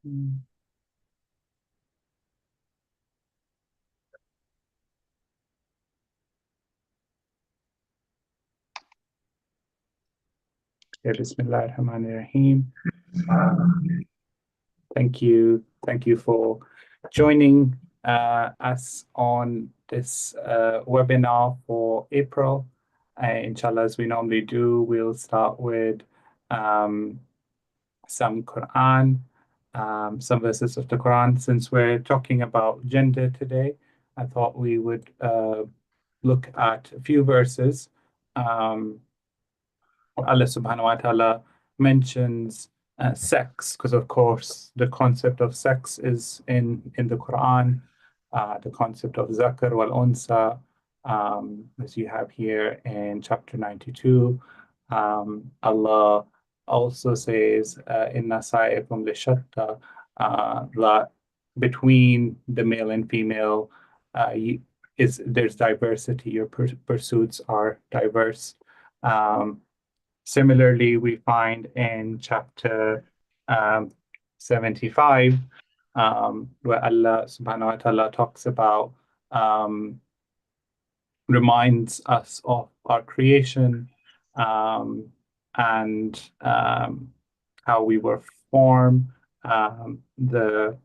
Mm. Yeah, Bismillah ar-Rahman ar-Rahim. Thank you for joining us on this webinar for April. Inshallah, as we normally do, we'll start with um, some Quran, some verses of the Quran. Since we're talking about gender today, I thought we would look at a few verses. Um, Allah subhanahu wa ta'ala mentions sex, because of course the concept of sex is in the Quran, the concept of zakar wal unsa, as you have here in chapter 92. Allah also says, Inna sa'ikum lishatta, that between the male and female there's diversity, your pursuits are diverse. Um, Similarly, we find in chapter um, 75, where Allah subhanahu wa ta'ala talks about, reminds us of our creation, um, and how we were formed. The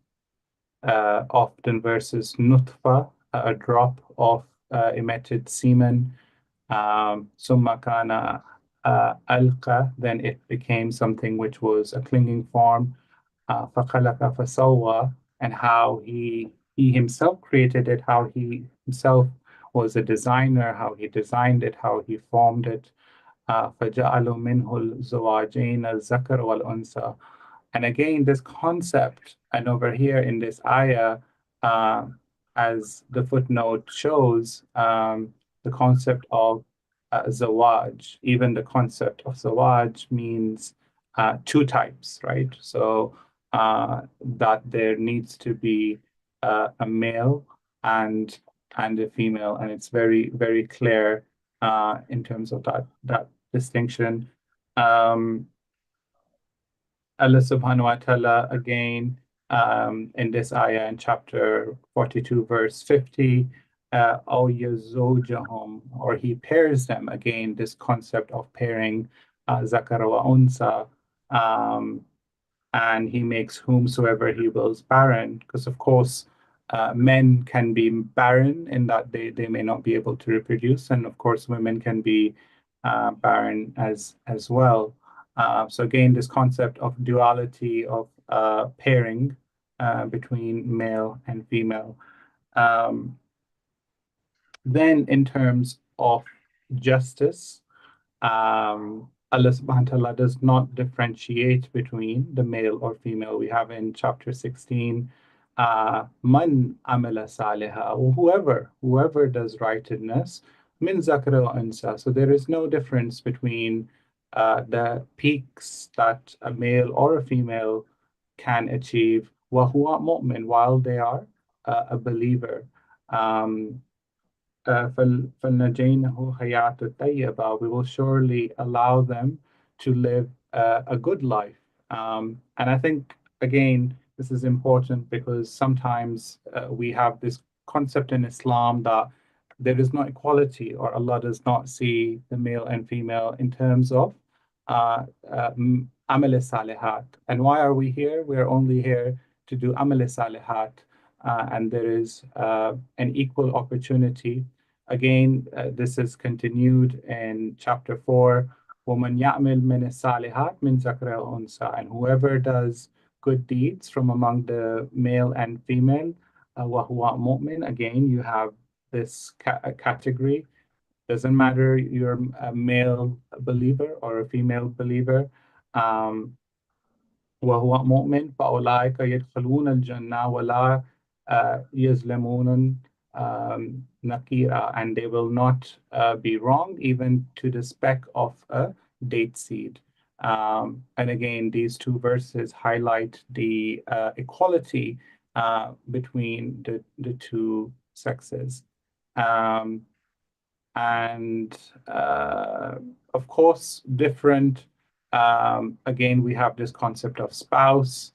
often versus nutfa, a drop of emitted semen, summa kana alqa, then it became something which was a clinging form, فَخَلَقَ فَسَوَّى, and how he himself created it, how he himself was a designer, how he designed it, how he formed it. فَجَعَلُ مِنْهُ الزَّوَاجَيْنَ الذَّكَرَ وَالْأُنثَى. And again, this concept, and over here in this ayah, uh, as the footnote shows, the concept of zawaj, even the concept of zawaj means two types, right? So that there needs to be a male and a female, and it's very, very clear in terms of that distinction. Um, Allah subhanahu wa ta'ala again, in this ayah in chapter 42, verse 50, أو يزوجهم, or he pairs them. Again, this concept of pairing zakara wa unsa, um, and he makes whomsoever he wills barren, because of course men can be barren in that they may not be able to reproduce, and of course women can be barren as well. So again, this concept of duality of pairing between male and female. Um, then in terms of justice, Allah subhanahu wa ta'ala does not differentiate between the male or female. We have in chapter 16, man amila saliha, whoever does righteousness, min zakara wa unsa. So there is no difference between the peaks that a male or a female can achieve, wa huwa mu'min, while they are a believer. Um, فَلْنَجَيْنَهُ حَيَاةً طَيِّبَةً. We will surely allow them to live a good life. And I think, again, this is important because sometimes we have this concept in Islam that there is no equality, or Allah does not see the male and female in terms of amal salihat. And why are we here? We're only here to do amal salihat, and there is an equal opportunity. Again, this is continued in chapter 4. وَمَنْ يَعْمِلْ مِنَ الصَّالِحَاتِ مِنْ ذَكَرٍ أَوْ أُنثَىٰ. And whoever does good deeds from among the male and female, وَهُوَ مُؤْمِنٌ. Again, you have this category. Doesn't matter you're a male believer or a female believer. Um, وهو مؤمن فأولئك يدخلون الجنة ولا يظلمون نقيرا, and they will not be wrong even to the speck of a date seed. And again, these two verses highlight the equality between the two sexes. Um, and of course, different. Again, we have this concept of spouse.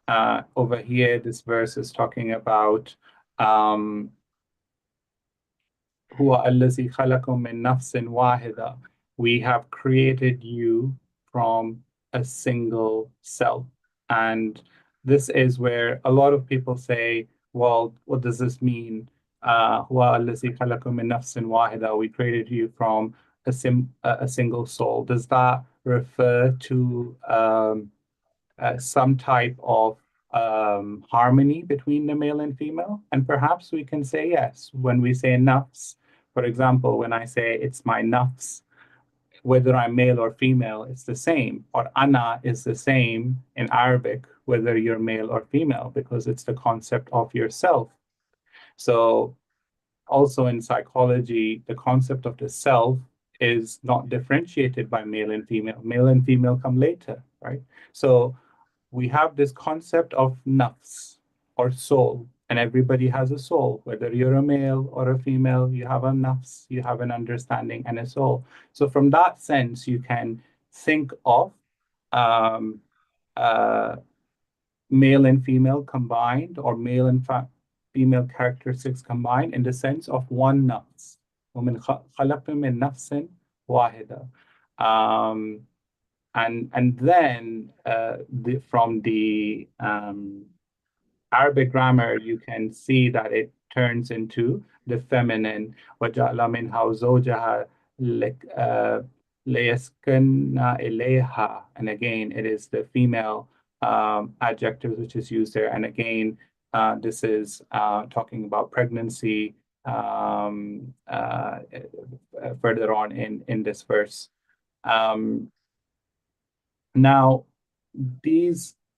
over here, this verse is talking about um, هو الذي خلقكم من نفس واحدة. We have created you from a single cell. And this is where a lot of people say, well, what does this mean? هو الذي خلقكم من نفس واحدة. We created you from a single soul. Does that refer to some type of harmony between the male and female? And perhaps we can say yes. When we say nafs, for example, when I say it's my nafs, whether I'm male or female, it's the same. Or ana is the same in Arabic, whether you're male or female, because it's the concept of yourself. So also in psychology, the concept of the self is not differentiated by male and female. Male and female come later, right? So we have this concept of nafs or soul, and everybody has a soul. Whether you're a male or a female, you have a nafs, you have an understanding and a soul. So from that sense, you can think of um, uh, male and female combined, or male and female characteristics combined in the sense of one nafs. ومن خلق من نفس واحدة. Um, and then from the Arabic grammar, you can see that it turns into the feminine. وَجَعَلَ مِنْهَا زَوْجَهَا لِيَسْكَنَ إِلَيْهَا. And again, it is the female adjective which is used there. And again, this is talking about pregnancy further on in this verse. Now,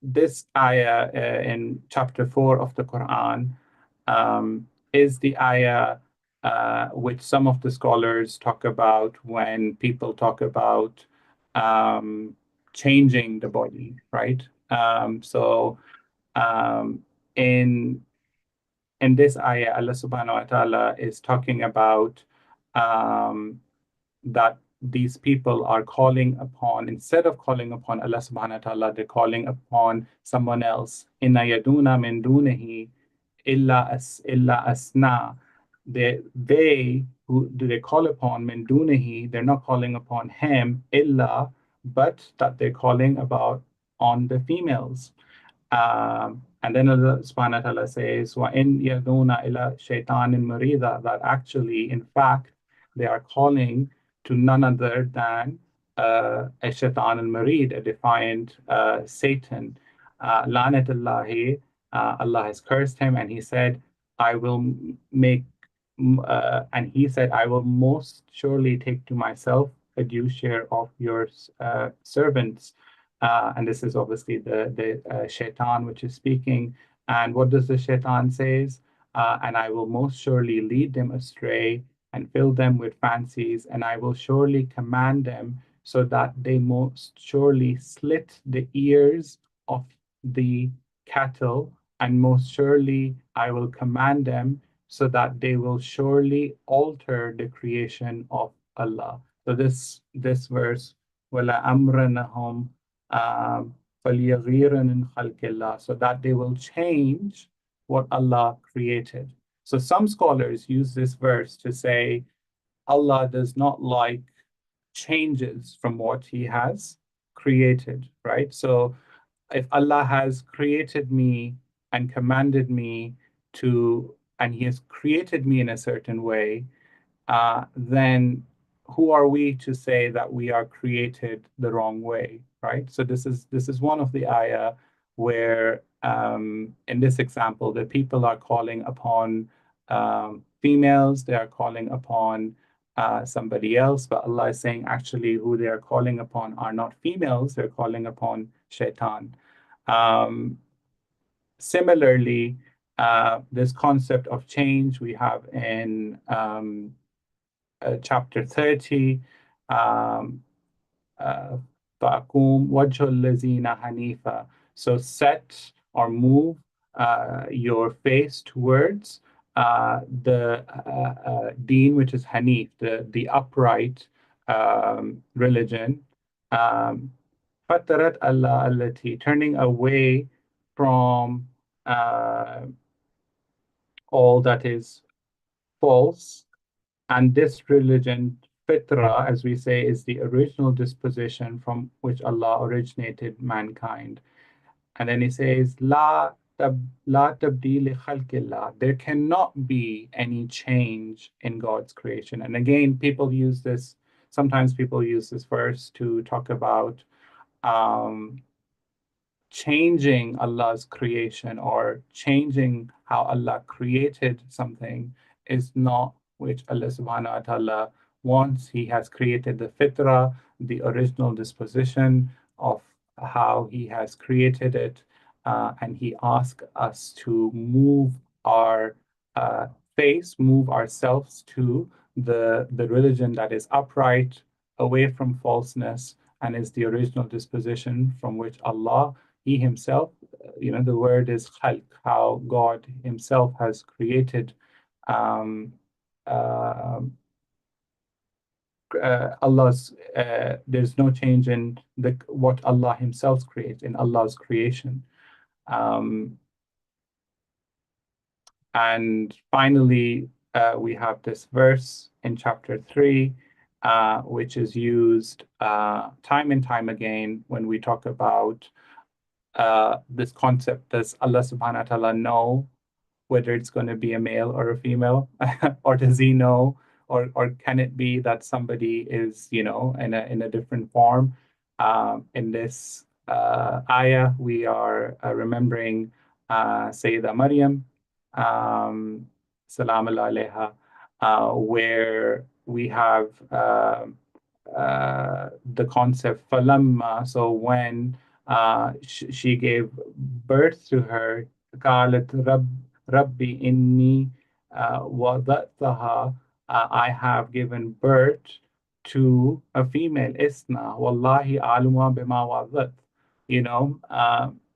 this ayah in chapter 4 of the Quran is the ayah which some of the scholars talk about when people talk about changing the body, right? So um, in in this ayah, Allah subhanahu wa ta'ala is talking about um, that these people are calling upon, instead of calling upon Allah subhanahu wa ta'ala, they're calling upon someone else. Inna yaduna min dunihi illa asna. They who do they call upon min dunihi, they're not calling upon him illa, but that they're calling about on the females. And then Allah subhanahu wa ta'ala says, وَإِنْ يَدُونَ إِلَى شَيْطَانٍ مَرِيدًا, that actually, in fact, they are calling to none other than a shaitan al-marid, a defiant Satan. Lanatullahi, Allah has cursed him, and he said, I will make, and he said, I will most surely take to myself a due share of your servants. And this is obviously the shaitan which is speaking. And what does the shaitan says? And I will most surely lead them astray and fill them with fancies, and I will surely command them so that they most surely slit the ears of the cattle, and most surely I will command them so that they will surely alter the creation of Allah. So this verse, وَلَا أَمْرَنَهُمْ فَلْيَغِيرَنْ خَلْقِ اللَّهِ, so that they will change what Allah created. So some scholars use this verse to say Allah does not like changes from what He has created, right? So if Allah has created me and commanded me to, and He has created me in a certain way, then who are we to say that we are created the wrong way, right? So this is one of the ayah where in this example the people are calling upon females, they are calling upon somebody else, but Allah is saying actually who they are calling upon are not females, they're calling upon shaitan. Um, Similarly, this concept of change we have in chapter 30, um, فَأَقُومْ وَجْهُ الَّذِينَ حَنِيفًا. So set or move your face towards the deen, which is Hanif, the upright religion. فَتَرَتْ اللَّهَ الَّتِي, turning away from uh, all that is false. And this religion, fitra, as we say, is the original disposition from which Allah originated mankind. And then he says, La tabdeel li khalqillah. There cannot be any change in God's creation. And again, sometimes people use this verse to talk about um, changing Allah's creation or changing how Allah created something is not which Allah subhanahu wa ta'ala wants. He has created the fitrah, the original disposition of how He has created it, and He asks us to move our uh, face, move ourselves to the religion that is upright, away from falseness, and is the original disposition from which Allah he himself, the word is khalq, how God himself has created um, uh, Allah's, there's no change in what Allah himself creates, in Allah's creation. Um, and finally, we have this verse in chapter 3, which is used time and time again when we talk about this concept. Does Allah subhanahu wa ta'ala know whether it's going to be a male or a female? Or does he know? Or can it be that somebody is, in a different form? In this ayah, we are remembering Sayyida Maryam, salam alayha, where we have the concept falamma. So when she gave birth to her, قالت Rabbi inni وضعتها, I have given birth to a female, Isna, Wallahi aluma bima wadat.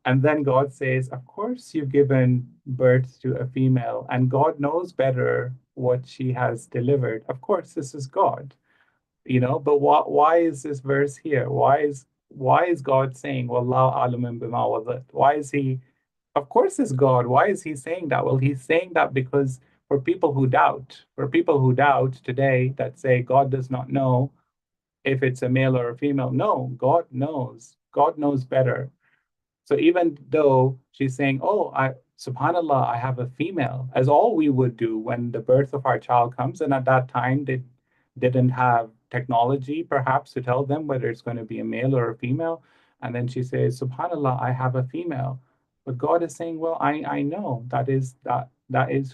And then God says, of course you've given birth to a female, and God knows better what she has delivered. Of course, this is God. But why is this verse here? Why is God saying wallahu alamin bima wadat? Why is he, of course it's God. Why is he saying that? Well, he's saying that because for people who doubt today, that say God does not know if it's a male or a female. No, God knows. God knows better. So even though she's saying, "Oh, subhanallah, I have a female," as all we would do when the birth of our child comes, and at that time they didn't have technology perhaps to tell them whether it's going to be a male or a female, and then she says, "Subhanallah, I have a female," but God is saying, "Well, I know that is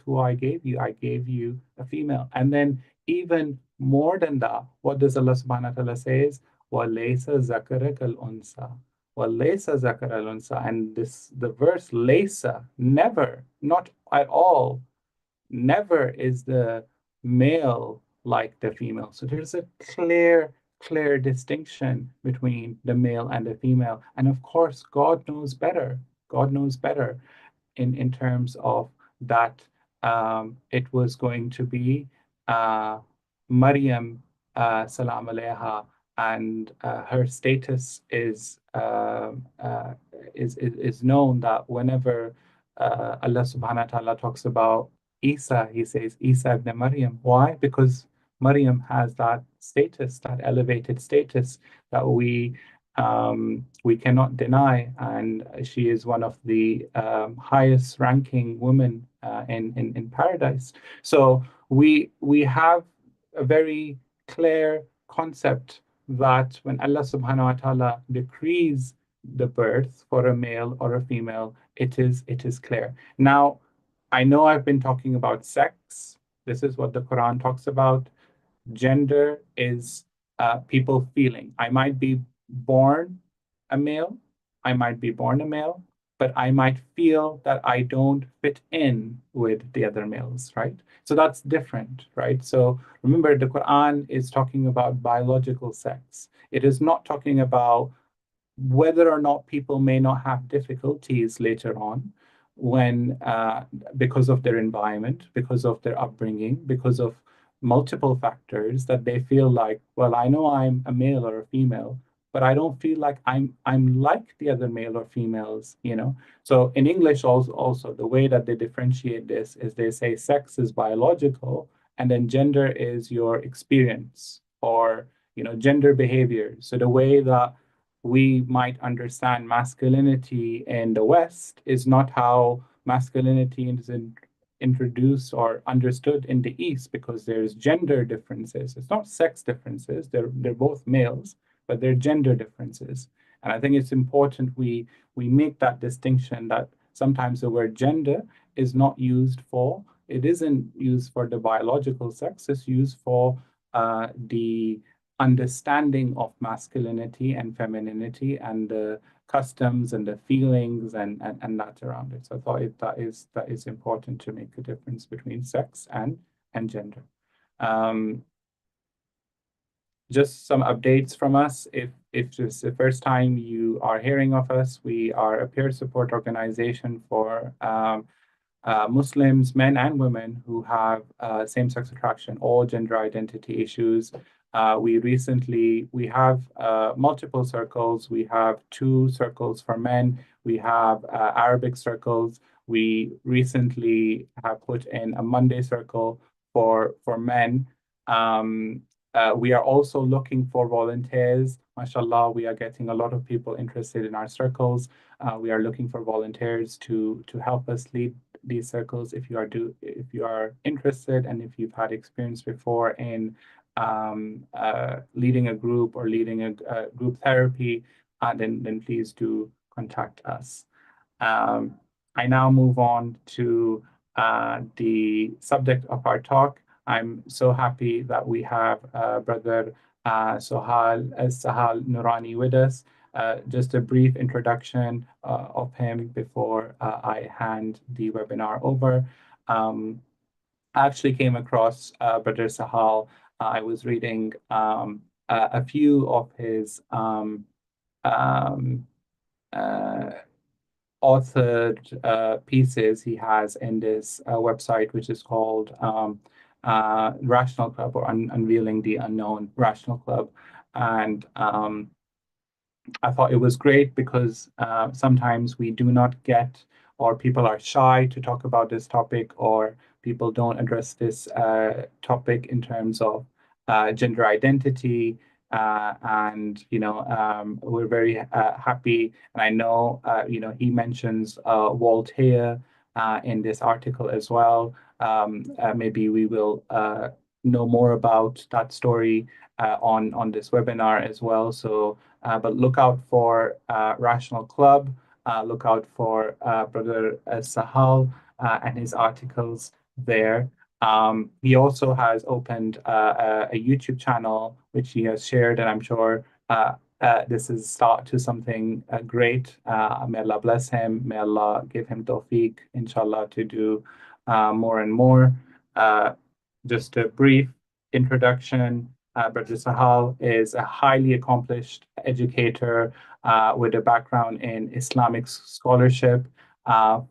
who I gave you. I gave you a female," and then even more than that, what does Allah subhanahu wa ta'ala says? وَلَيْسَ ذَكَرَكَ الْأُنْثَى وَلَيْسَ ذَكَرَ الْأُنْثَى. And the verse laysa, never, not at all, never is the male like the female. So there's a clear distinction between the male and the female. And of course, God knows better. God knows better in terms of that it was going to be Maryam, salam alayha, and her status is known that whenever Allah subhanahu wa ta'ala talks about Isa, he says Isa ibn Maryam. Why? Because Maryam has that status, that elevated status that we cannot deny, and she is one of the highest ranking women in paradise. So we have a very clear concept that when Allah subhanahu wa ta'ala decrees the birth for a male or a female, it is clear. Now, I know I've been talking about sex. This is what the Quran talks about. Gender is people feeling. I might be born a male, I might be born a male, but I might feel that I don't fit in with the other males, right? So that's different, right? So remember, the Quran is talking about biological sex. It is not talking about whether or not people may not have difficulties later on when because of their environment, because of their upbringing, because of multiple factors that they feel like, well, I know I'm a male or a female, but I don't feel like I'm like the other male or females, you know. So in English also the way that they differentiate this is they say sex is biological and then gender is your experience or gender behavior. So the way that we might understand masculinity in the West is not how masculinity is introduced or understood in the East because there's gender differences. It's not sex differences. They're both males, but they're gender differences. And I think it's important we make that distinction that sometimes the word gender is not used for, it isn't used for the biological sex, it's used for the understanding of masculinity and femininity and the customs and the feelings and that around it. So I thought that is important to make a difference between sex and gender. Um, just some updates from us. If this is the first time you are hearing of us, we are a peer support organization for Muslims, men and women who have same-sex attraction or gender identity issues. We have multiple circles. We have two circles for men. We have Arabic circles. We recently have put in a Monday circle for men. We are also looking for volunteers. MashaAllah, we are getting a lot of people interested in our circles. We are looking for volunteers to help us lead these circles if you are interested and if you've had experience before in leading a group or leading a group therapy, then please do contact us. Um, I now move on to the subject of our talk. I'm so happy that we have Brother Sahal Nurani with us. Just a brief introduction of him before I hand the webinar over. Um, I actually came across Brother Sahal. I was reading a few of his um, uh, authored pieces he has in this website, which is called Rational Club or Unveiling the Unknown Rational Club. And I thought it was great because sometimes we do not get, or people are shy to talk about this topic, or people don't address this topic in terms of gender identity. And we're very happy. And I know he mentions Walt Heyer in this article as well. Maybe we will know more about that story on this webinar as well. So but look out for Rational Club, look out for Brother Sahal and his articles there. He also has opened a YouTube channel, which he has shared, and I'm sure this is start to something great. May Allah bless him. May Allah give him tawfiq, inshallah, to do more and more. Uh, just a brief introduction. Brother Sahal is a highly accomplished educator with a background in Islamic scholarship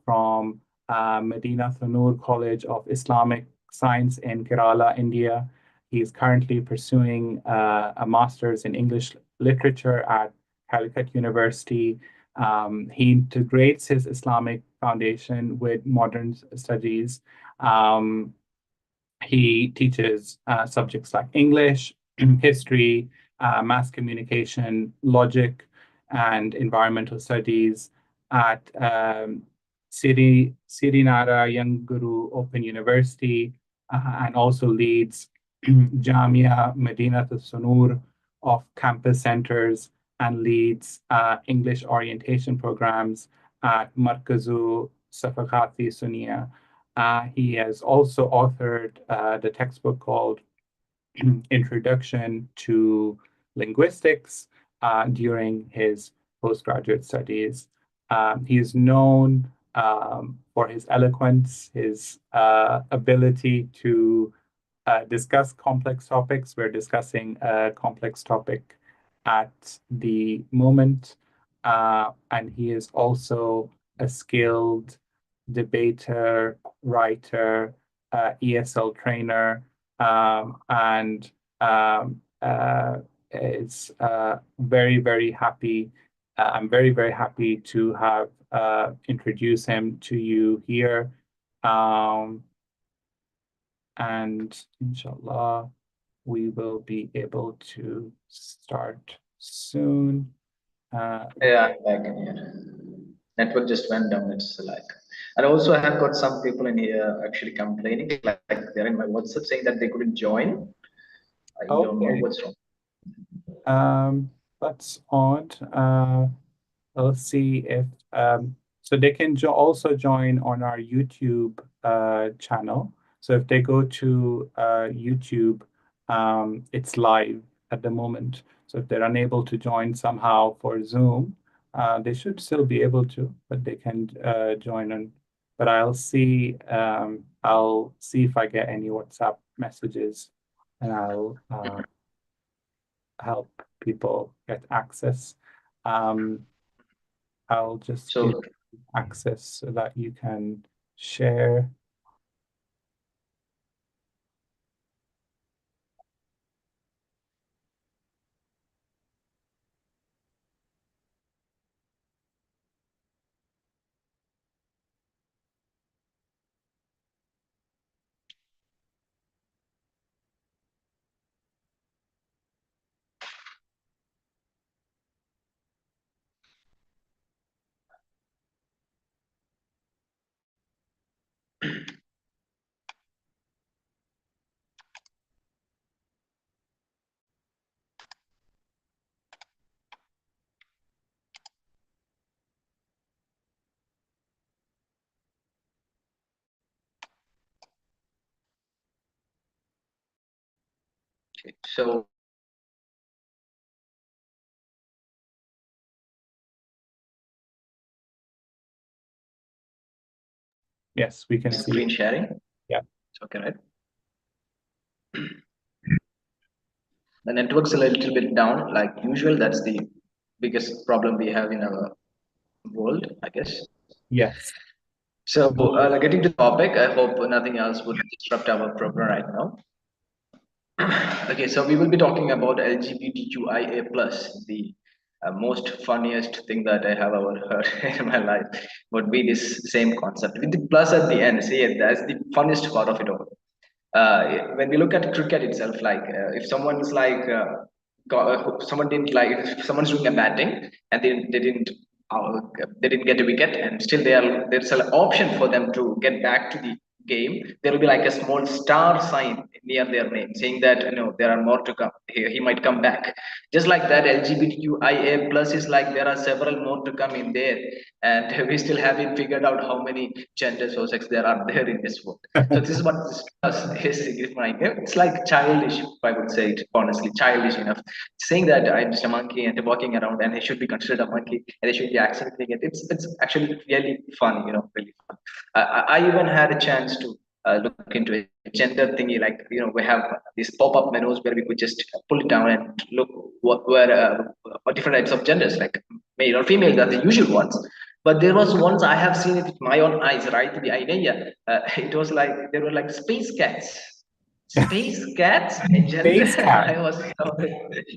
from Medina Thunur College of Islamic Science in Kerala, India. He is currently pursuing a master's in English literature at Calicut University. He integrates his Islamic foundation with modern studies. Um, he teaches subjects like English, history, mass communication, logic, and environmental studies at Sirinara Young Guru Open University and also leads Jamia Medina Sunur of campus centers and leads English orientation programs at Markazu Safakati Sunia. He has also authored the textbook called Introduction to Linguistics during his postgraduate studies. He is known for his eloquence, his ability to discuss complex topics. We're discussing a complex topic at the moment, and he is also a skilled debater, writer, ESL trainer, and is very, very happy. I'm very, very happy to have introduced him to you here. Um, and inshallah, we will be able to start soon. Yeah, I can hear. Network just went down. It's like, and also I have got some people in here actually complaining, like they're in my WhatsApp saying that they couldn't join. I don't know Okay, what's wrong. that's odd. Let's see if so they can also join on our YouTube channel. So if they go to YouTube, it's live at the moment. So if they're unable to join somehow for Zoom, they should still be able to, but they can join on. But I'll see if I get any WhatsApp messages, and I'll help people get access. Um, I'll just give So, access so that you can share. so Yes, we can see. screen sharing. Yeah. It's okay, right? The network's a little bit down, like usual. That's the biggest problem we have in our world, I guess. Yes. So, getting to the topic, I hope nothing else would disrupt our program right now. Okay, so we will be talking about LGBTQIA plus. The most funniest thing that I have ever heard in my life would be this same concept with the plus at the end. See, that's the funniest part of it all. When we look at cricket itself, like if someone's like someone didn't like if someone's doing a batting and uh, they didn't get a wicket and still there's an option for them to get back to the game. There will be like a small star sign near their name saying that there are more to come. He might come back. Just like that, LGBTQIA plus is like there are several more to come in there, and we still haven't figured out how many genders or sex there are there in this world. So this is what this plus is signifying. It's like childish, I would say it honestly, childish enough. Saying that I'm just a monkey and walking around and I should be considered a monkey and I should be accepting it. It's actually really funny, really fun. I even had a chance to look into a gender thingy, like we have these pop-up menus where we could just pull it down and look what different types of genders, like male or female, are the usual ones. But there was once I have seen it with my own eyes, right? The idea, it was like there were like space cats. Space cats, a gender. Space cat. I was,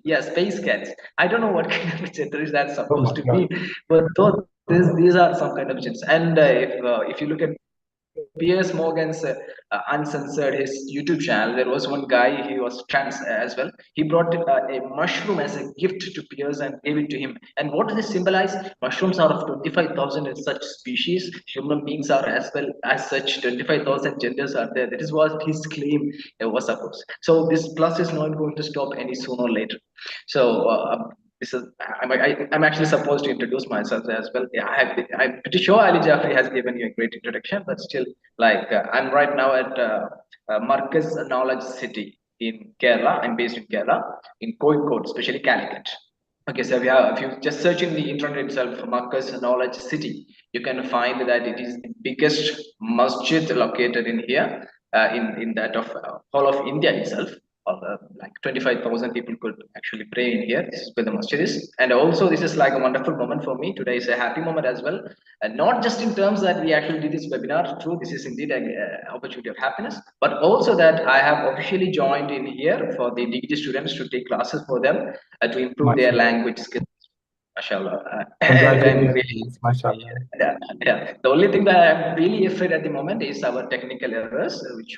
yeah, space cats. I don't know what kind of gender is that Oh my supposed to God. be, but though these are some kind of genders. And if you look at Piers Morgan's uncensored his YouTube channel. There was one guy, he was trans as well. He brought a mushroom as a gift to Piers and gave it to him. And what does this symbolize? Mushrooms are of 25,000 in such species. Human beings are as well as such. 25,000 genders are there. That is what his claim was supposed. So this plus is not going to stop any sooner or later. So this is I'm actually supposed to introduce myself as well. Yeah, I'm pretty sure Ali Jafri has given you a great introduction, but still, like I'm right now at Marcus Knowledge City in Kerala. I'm based in Kerala, in Kozhikode, especially Calicut. Okay, so if you just search in the internet itself, Marcus Knowledge City, you can find that it is the biggest masjid located in here, in that of whole of India itself. like 25,000 people could actually pray in here. This is where the masjid is. And also, this is like a wonderful moment for me. Today is a happy moment as well. And not just in terms that we actually did this webinar, true, this is indeed an opportunity of happiness, but also that I have officially joined in here for the degree students to take classes for them to improve their mashallah. language skills. Mashallah. And I'm really, Congratulations, mashallah. yeah, yeah. The only thing that I'm really afraid at the moment is our technical errors, which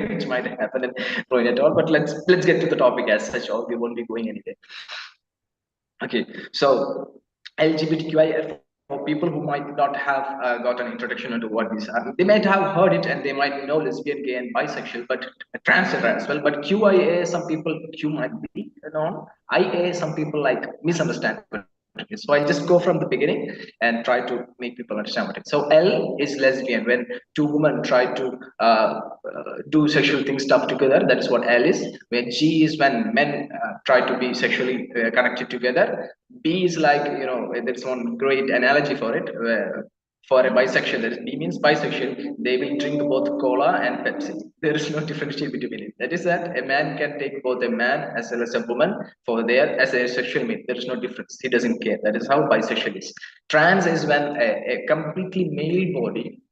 which might happen in going at all. But let's get to the topic as such, or we won't be going anywhere. Okay, so LGBTQI for people who might not have got an introduction into what these are, they might have heard it and they might know lesbian, gay, and bisexual, but transgender as well. But QIA, some people Q might be known. IA, some people like misunderstand. So I'll just go from the beginning and try to make people understand what it is. So L is lesbian. When two women try to do sexual things stuff together, that is what L is. When G is when men try to be sexually connected together. B is like, there's one great analogy for it. Where for a bisexual, that is B means bisexual, they will drink both cola and Pepsi. There is no differentiation between it. That is that a man can take both a man as well as a woman for their as a sexual mate. There is no difference. He doesn't care. That is how bisexual is. Trans is when a completely male body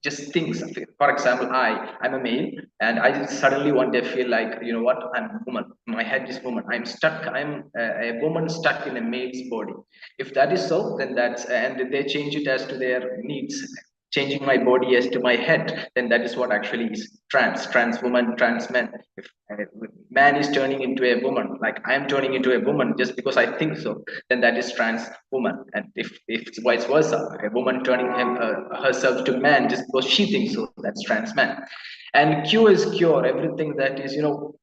just thinks of it. For example, I'm a male and I suddenly one day feel like, what, I'm a woman, my head is woman, I'm stuck, I'm a woman stuck in a male's body. If that is so, then that's, and they change it as to their needs, changing my body as to my head, then that is what actually is trans woman, trans man. If man is turning into a woman, like I am turning into a woman just because I think so, then that is trans woman. And if it's vice versa, a woman turning herself to man just because she thinks so, that's trans man. And Q is cure, everything that is,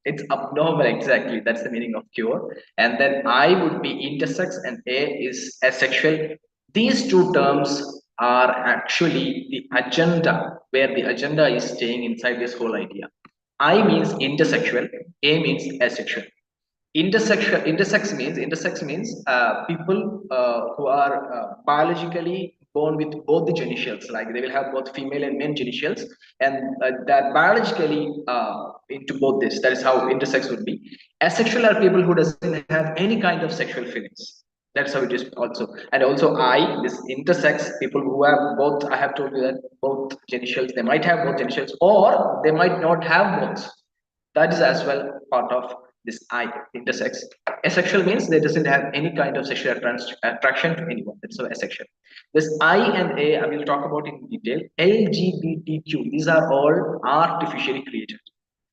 it's abnormal, exactly, that's the meaning of cure. And then I would be intersex and A is asexual. These two terms are actually the agenda, where the agenda is staying inside this whole idea. I means intersexual, A means asexual. Intersex means people who are biologically born with both the genitals, like they will have both female and male genitals, and that biologically into both this. That is how intersex would be. Asexual are people who doesn't have any kind of sexual feelings. That's how it is also. And also I, this intersex, people who have both, I have told you that both genitals, they might have both genitals or they might not have both. That is as well part of this I, intersex. Asexual means they doesn't have any kind of sexual attraction to anyone. That's so asexual. This I and A, I will talk about in detail. LGBTQ, these are all artificially created.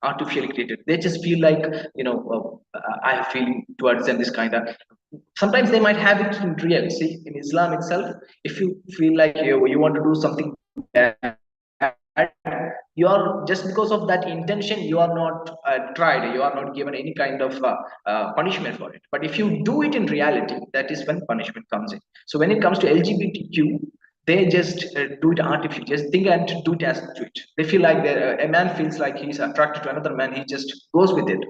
Artificially created. They just feel like, I have feeling towards them this kind of. Sometimes they might have it in real. See, in Islam itself, if you feel like you want to do something bad, you are just because of that intention, you are not tried, you are not given any kind of punishment for it. But if you do it in reality, that is when punishment comes in. So when it comes to LGBTQ, they just do it artificially, just think and do it as do it. They feel like a man feels like he's attracted to another man, he just goes with it.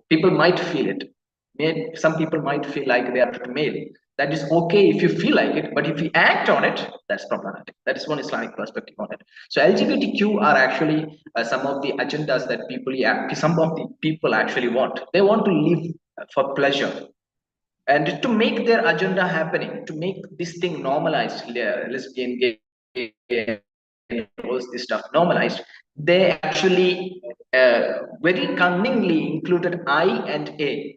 People might feel it. Some people might feel like they are male. That is okay if you feel like it, but if you act on it, that's problematic. That is one Islamic perspective on it. So LGBTQ are actually some of the agendas that some of the people actually want. They want to live for pleasure, and to make their agenda happening, to make this thing normalized, lesbian, gay, all this stuff normalized, they actually very cunningly included I and A,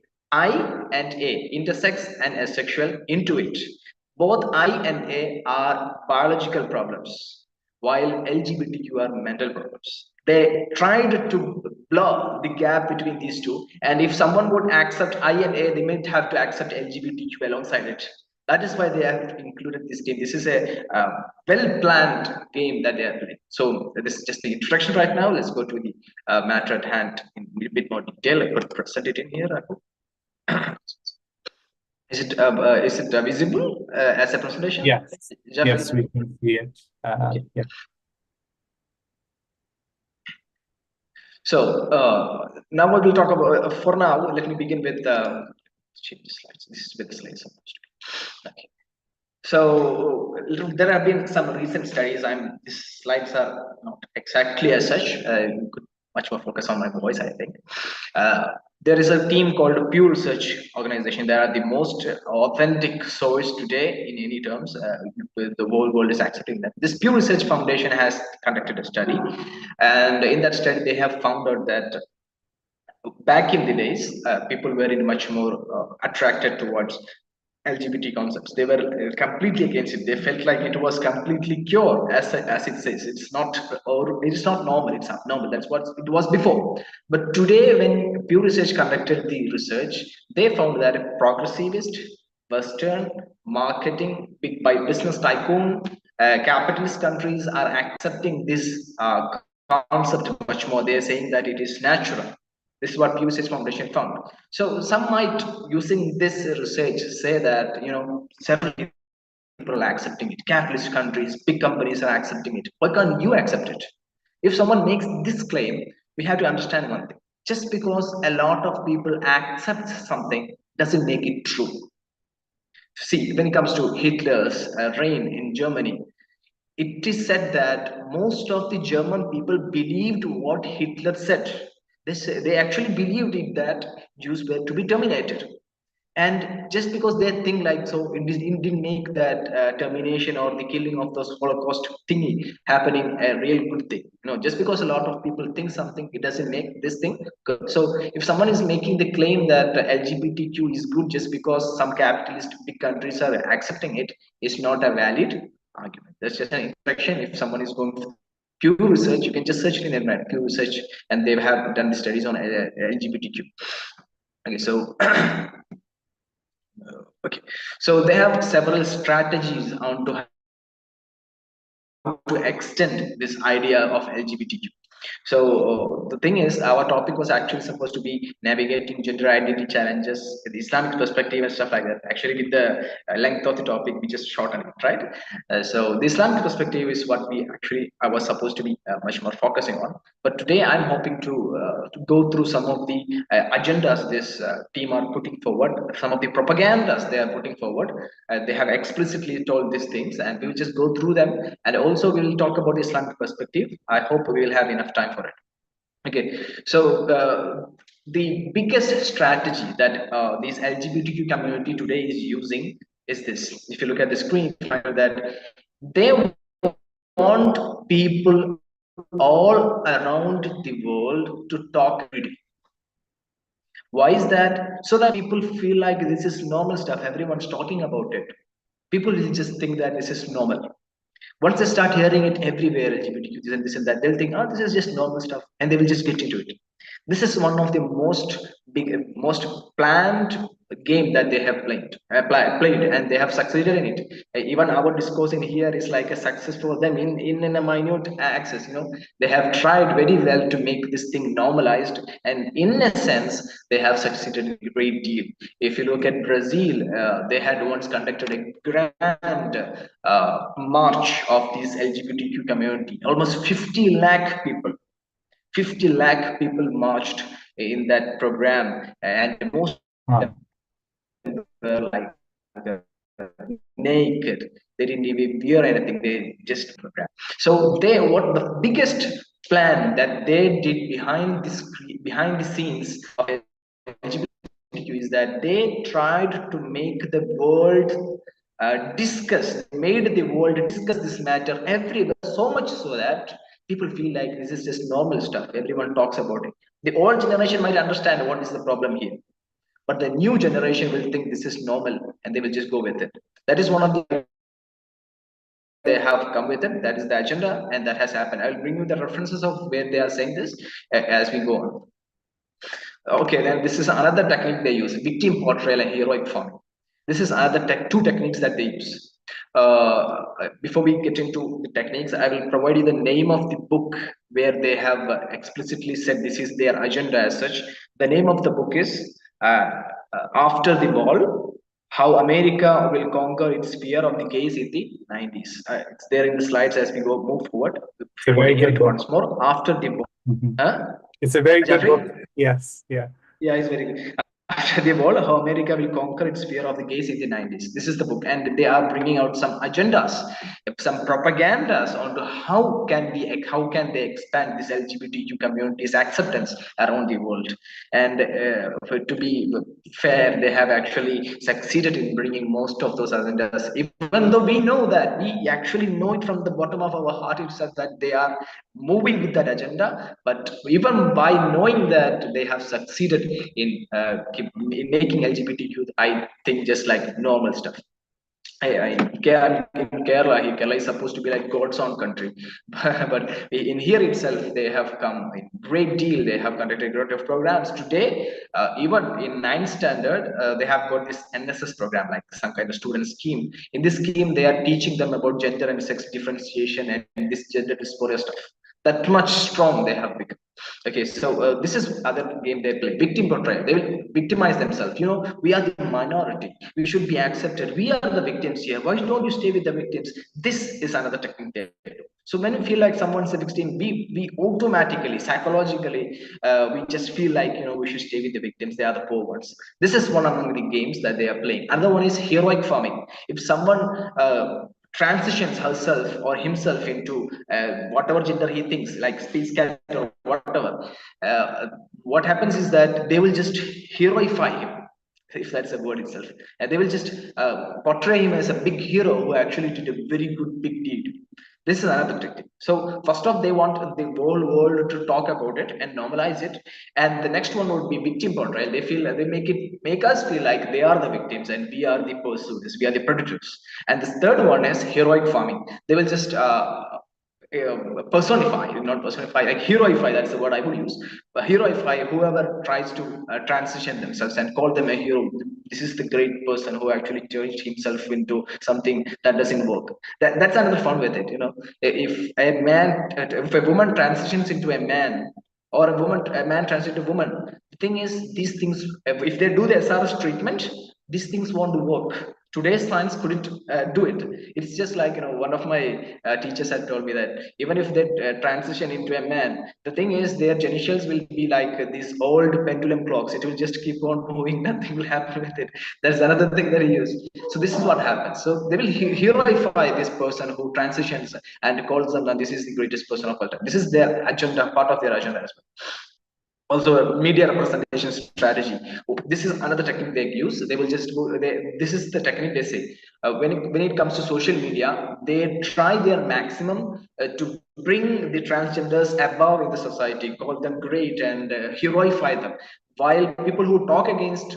intersex and asexual, into it. Both I and A are biological problems, while LGBTQ are mental problems. They tried to blur the gap between these two, and if someone would accept I and A, they might have to accept LGBTQ alongside it. That is why they have included this game. This is a well-planned game that they are doing. So this is just the introduction right now. Let's go to the matter at hand in a bit more detail. I could present it in here, I hope. Is it visible as a presentation? Yes, Jeffrey? yes, we can see it. Okay. Yeah. So now we will talk about. For now, let me begin with change the slides. This is with the slides supposed to be. Okay. So there have been some recent studies. These slides are not exactly as such. You could much more focus on my voice, I think. There is a team called Pew Research Organization. They are the most authentic source today in any terms. The whole world is accepting that. This Pew Research Foundation has conducted a study, and in that study, they have found out that back in the days, people were in much more attracted towards LGBT concepts. They were completely against it. They felt like it was completely pure, as it says. It's not, or it is not normal. It's abnormal. That's what it was before. But today, when Pew Research conducted the research, they found that progressivist, Western, marketing, big by business tycoon, capitalist countries are accepting this concept much more. They are saying that it is natural. This is what Pew Research Foundation found. So some might, using this research, say that several people are accepting it. Capitalist countries, big companies are accepting it. Why can't you accept it? If someone makes this claim, we have to understand one thing. Just because a lot of people accept something doesn't make it true. See, when it comes to Hitler's reign in Germany, it is said that most of the German people believed what Hitler said. They actually believed it that Jews were to be terminated. And just because they think like so, it didn't make that termination or the killing of those Holocaust thingy happening a real good thing. Just because a lot of people think something, it doesn't make this thing good. So if someone is making the claim that LGBTQ is good just because some capitalist big countries are accepting it, is not a valid argument. That's just an introduction. If someone is going for Pew Research, you can just search it in the internet, Pew Research, and they have done the studies on LGBTQ. Okay, so okay, so they have several strategies on to how to extend this idea of LGBTQ. So the thing is, our topic was actually supposed to be navigating gender identity challenges, the Islamic perspective and stuff like that. Actually, with the length of the topic, we just shortened it, right? So the Islamic perspective is what we actually I was supposed to be much more focusing on. But today, I'm hoping to go through some of the agendas this team are putting forward, some of the propagandas they are putting forward. They have explicitly told these things, and we will just go through them, and also we will talk about the Islamic perspective. I hope we will have enough time for it. Okay, so the biggest strategy that this LGBTQ community today is using is this. If you look at the screen, you find that they want people all around the world to talk every day. Why is that? So that people feel like this is normal stuff. Everyone's talking about it. People will just think that this is normal. Once they start hearing it everywhere, LGBTQ, this and that, they'll think, oh, this is just normal stuff, and they will just get into it. This is one of the most planned game that they have played, and they have succeeded in it. Even our discourse in here is like a success for them in a minute access. They have tried very well to make this thing normalized, and in a sense, they have succeeded a great deal. If you look at Brazil, they had once conducted a grand march of this LGBTQ community. Almost 50 lakh people 50 lakh people marched in that program, and most of them were like naked. They didn't even wear anything. They just program. So what the biggest plan that they did behind the scenes of LGBTQ is that they tried to make the world made the world discuss this matter everywhere, so much so that people feel like this is just normal stuff. Everyone talks about it. The old generation might understand what is the problem here, but the new generation will think this is normal and they will just go with it. That is one of the they have come with it. That is the agenda, and that has happened. I will bring you the references of where they are saying this as we go on. Okay, then this is another technique they use: victim portrayal and heroic forming. This is another two techniques that they use. Before we get into the techniques, I will provide you the name of the book where they have explicitly said this is their agenda as such. The name of the book is After the Ball: How America Will Conquer Its Fear of the Gays in the 90s. It's there in the slides as we move forward. It's a very good book. Once more, After the Ball. It's a very good book. Yes, yeah. Yeah, it's very good. after the war, how America will conquer its fear of the gays in the 90s. This is the book, and they are bringing out some agendas, some propagandas onto how can they expand this LGBTQ community's acceptance around the world. And to be fair, they have actually succeeded in bringing most of those agendas, even though we know that we actually know it from the bottom of our heart itself that they are moving with that agenda. But even by knowing that, they have succeeded in making LGBTQ, I think, just like normal stuff. In Kerala is supposed to be like God's own country, but in here itself, they have come a great deal. They have conducted a lot of programs. Today, even in ninth standard, they have got this NSS program, like some kind of student scheme. In this scheme, they are teaching them about gender and sex differentiation and this gender dysphoria stuff. That much strong they have become. Okay, so this is other game they play, victim portrayal. They will victimize themselves. We are the minority, we should be accepted, we are the victims here, why don't you stay with the victims? This is another technique they do. So when you feel like someone's a victim, we automatically, psychologically, we just feel like, we should stay with the victims, they are the poor ones. This is one among the games that they are playing. Another one is heroic farming. If someone transitions herself or himself into whatever gender he thinks, like space cat or whatever, uh, what happens is that they will just heroify him, if that's a word itself, and they will just portray him as a big hero who actually did a very good big deed. This is another technique. So first off, they want the whole world to talk about it and normalize it, and the next one would be victim portrayal. They feel they make us feel like they are the victims and we are the pursuers, we are the predators. And the third one is heroic farming. They will just personify, not personify, like heroify, that's the word I would use. But heroify whoever tries to transition themselves and call them a hero. This is the great person who actually changed himself into something that doesn't work. That's another fun with it. If a woman transitions into a man, or a man transitions into a woman, the thing is, these things, if they do the SRS treatment, these things won't work. Today's science couldn't do it. It's just like, one of my teachers had told me that even if they transition into a man, the thing is their genitals will be like these old pendulum clocks. It will just keep on moving, nothing will happen with it. That's another thing that he used. So this is what happens. So they will heroify this person who transitions and calls them that this is the greatest person of all time. This is their agenda, part of their agenda as well. Also a media representation strategy. This is another technique they use. They will just go, this is the technique they say, when it comes to social media, they try their maximum to bring the transgenders above in the society, call them great and heroify them, while people who talk against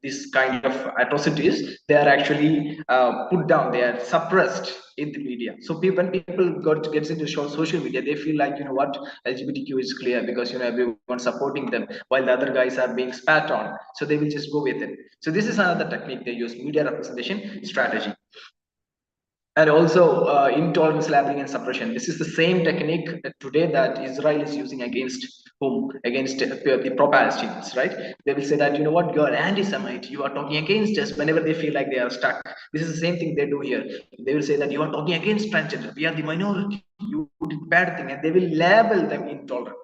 this kind of atrocities, they are actually put down, they are suppressed in the media. So when people gets into social media, they feel like, what, LGBTQ is clear because, everyone supporting them while the other guys are being spat on, so they will just go with it. So this is another technique they use, media representation strategy. And also intolerance labeling and suppression. This is the same technique today that Israel is using against whom? Against the pro-Palestinians, right? They will say that, what, you're anti-Semite, you are talking against us whenever they feel like they are stuck. This is the same thing they do here. They will say that you are talking against transgender, we are the minority, you did bad thing, and they will label them intolerant.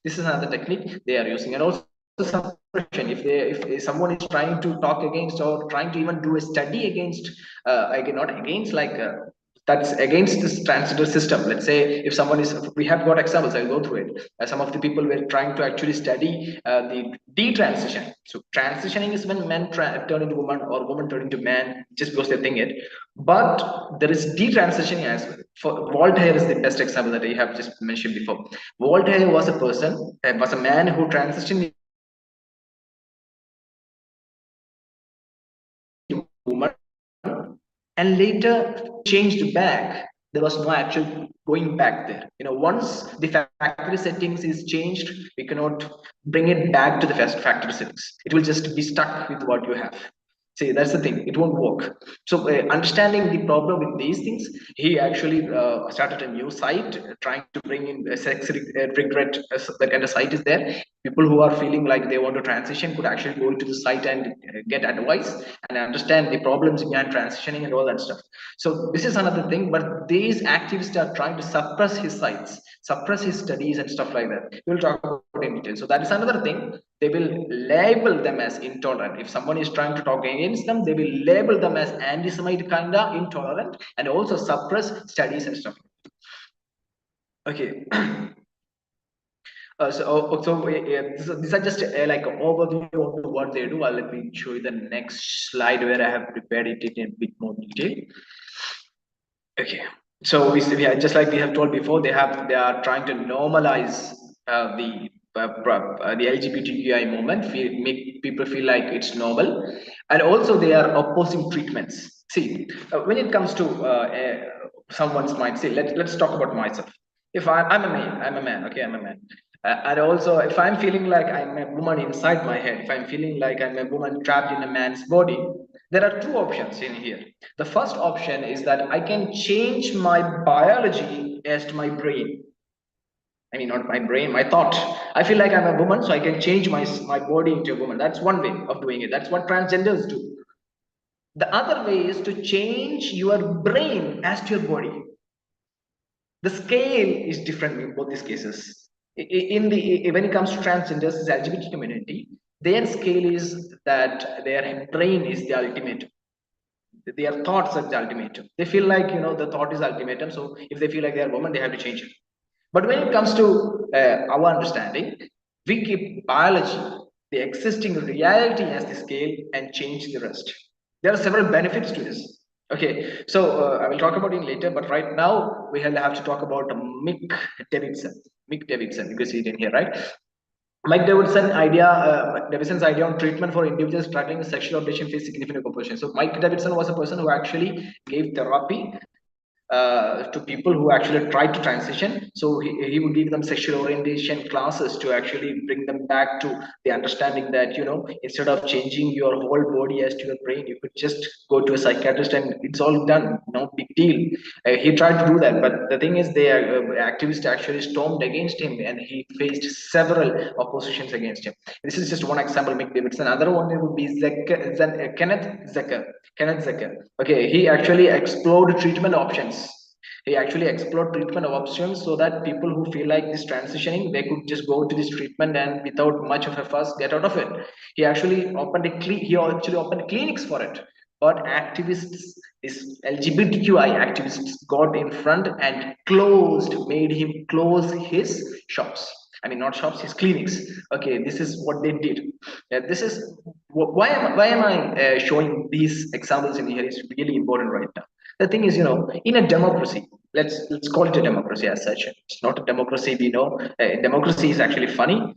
This is another technique they are using. And also suppression. If someone is trying to talk against or trying to even do a study against, not against, like that's against this transgender system. Let's say if someone is, we have got examples, I'll go through it. Some of the people were trying to actually study the detransition. So transitioning is when men turn into woman or woman turn into man just because they think it. But there is detransitioning as well. For Walt Heyer is the best example that I have just mentioned before. Walt Heyer was a man who transitioned woman and later changed back. There was no actual going back there. Once the factory settings is changed, we cannot bring it back to the first factory settings. It will just be stuck with what you have. See, that's the thing, it won't work. So understanding the problem with these things, he actually started a new site trying to bring in sex regret. The kind of site is there. People who are feeling like they want to transition could actually go into the site and get advice and understand the problems behind transitioning and all that stuff. So this is another thing, but these activists are trying to suppress his sites, suppress his studies and stuff like that. We'll talk about in detail. So that is another thing. They will label them as intolerant. If someone is trying to talk against them, they will label them as anti-Semite, kinda intolerant, and also suppress studies and stuff. Okay. These are just like an overview of what they do. Let me show you the next slide where I have prepared it in a bit more detail. Okay, so we are, just like we have told before, they are trying to normalize the LGBTQI movement, make people feel like it's normal, and also they are opposing treatments. See, when it comes to someone's mind, see, let's talk about myself. If I'm a man, okay, I'm a man. And also, if I'm feeling like I'm a woman inside my head, if I'm feeling like I'm a woman trapped in a man's body, there are two options in here. The first option is that I can change my biology as to my brain. I mean, not my brain, my thought. I feel like I'm a woman, so I can change my body into a woman. That's one way of doing it. That's what transgenders do. The other way is to change your brain as to your body. The scale is different in both these cases. In the when it comes to transgenders, the LGBT community, their scale is that their brain is the ultimate. Their thoughts are the ultimatum. They feel like the thought is ultimatum. So if they feel like they are woman, they have to change it. But when it comes to our understanding, we keep biology, the existing reality as the scale, and change the rest. There are several benefits to this. Okay, so I will talk about it later, but right now we have to talk about Mick Davidson. Mick Davidson, you can see it in here, right? Davidson's idea on treatment for individuals struggling with sexual orientation face significant opposition. So Mike Davidson was a person who actually gave therapy to people who actually tried to transition. So he would give them sexual orientation classes to actually bring them back to the understanding that instead of changing your whole body as to your brain, you could just go to a psychiatrist and it's all done. No big deal. He tried to do that, but the thing is, the activists actually stormed against him, and he faced several oppositions against him. This is just one example. Mick Davidson. Another one would be Kenneth Zucker. Kenneth Zucker. Okay, he actually explored treatment options. He actually explored treatment options so that people who feel like this transitioning, they could just go to this treatment and without much of a fuss get out of it. He actually opened clinics for it. But activists, this LGBTQI activists, got in front and made him close his shops. I mean, not shops, his clinics. Okay, this is what they did. This is why am I showing these examples in here? Is really important right now. The thing is, in a democracy, let's call it a democracy as such. It's not a democracy, we know. Democracy is actually funny.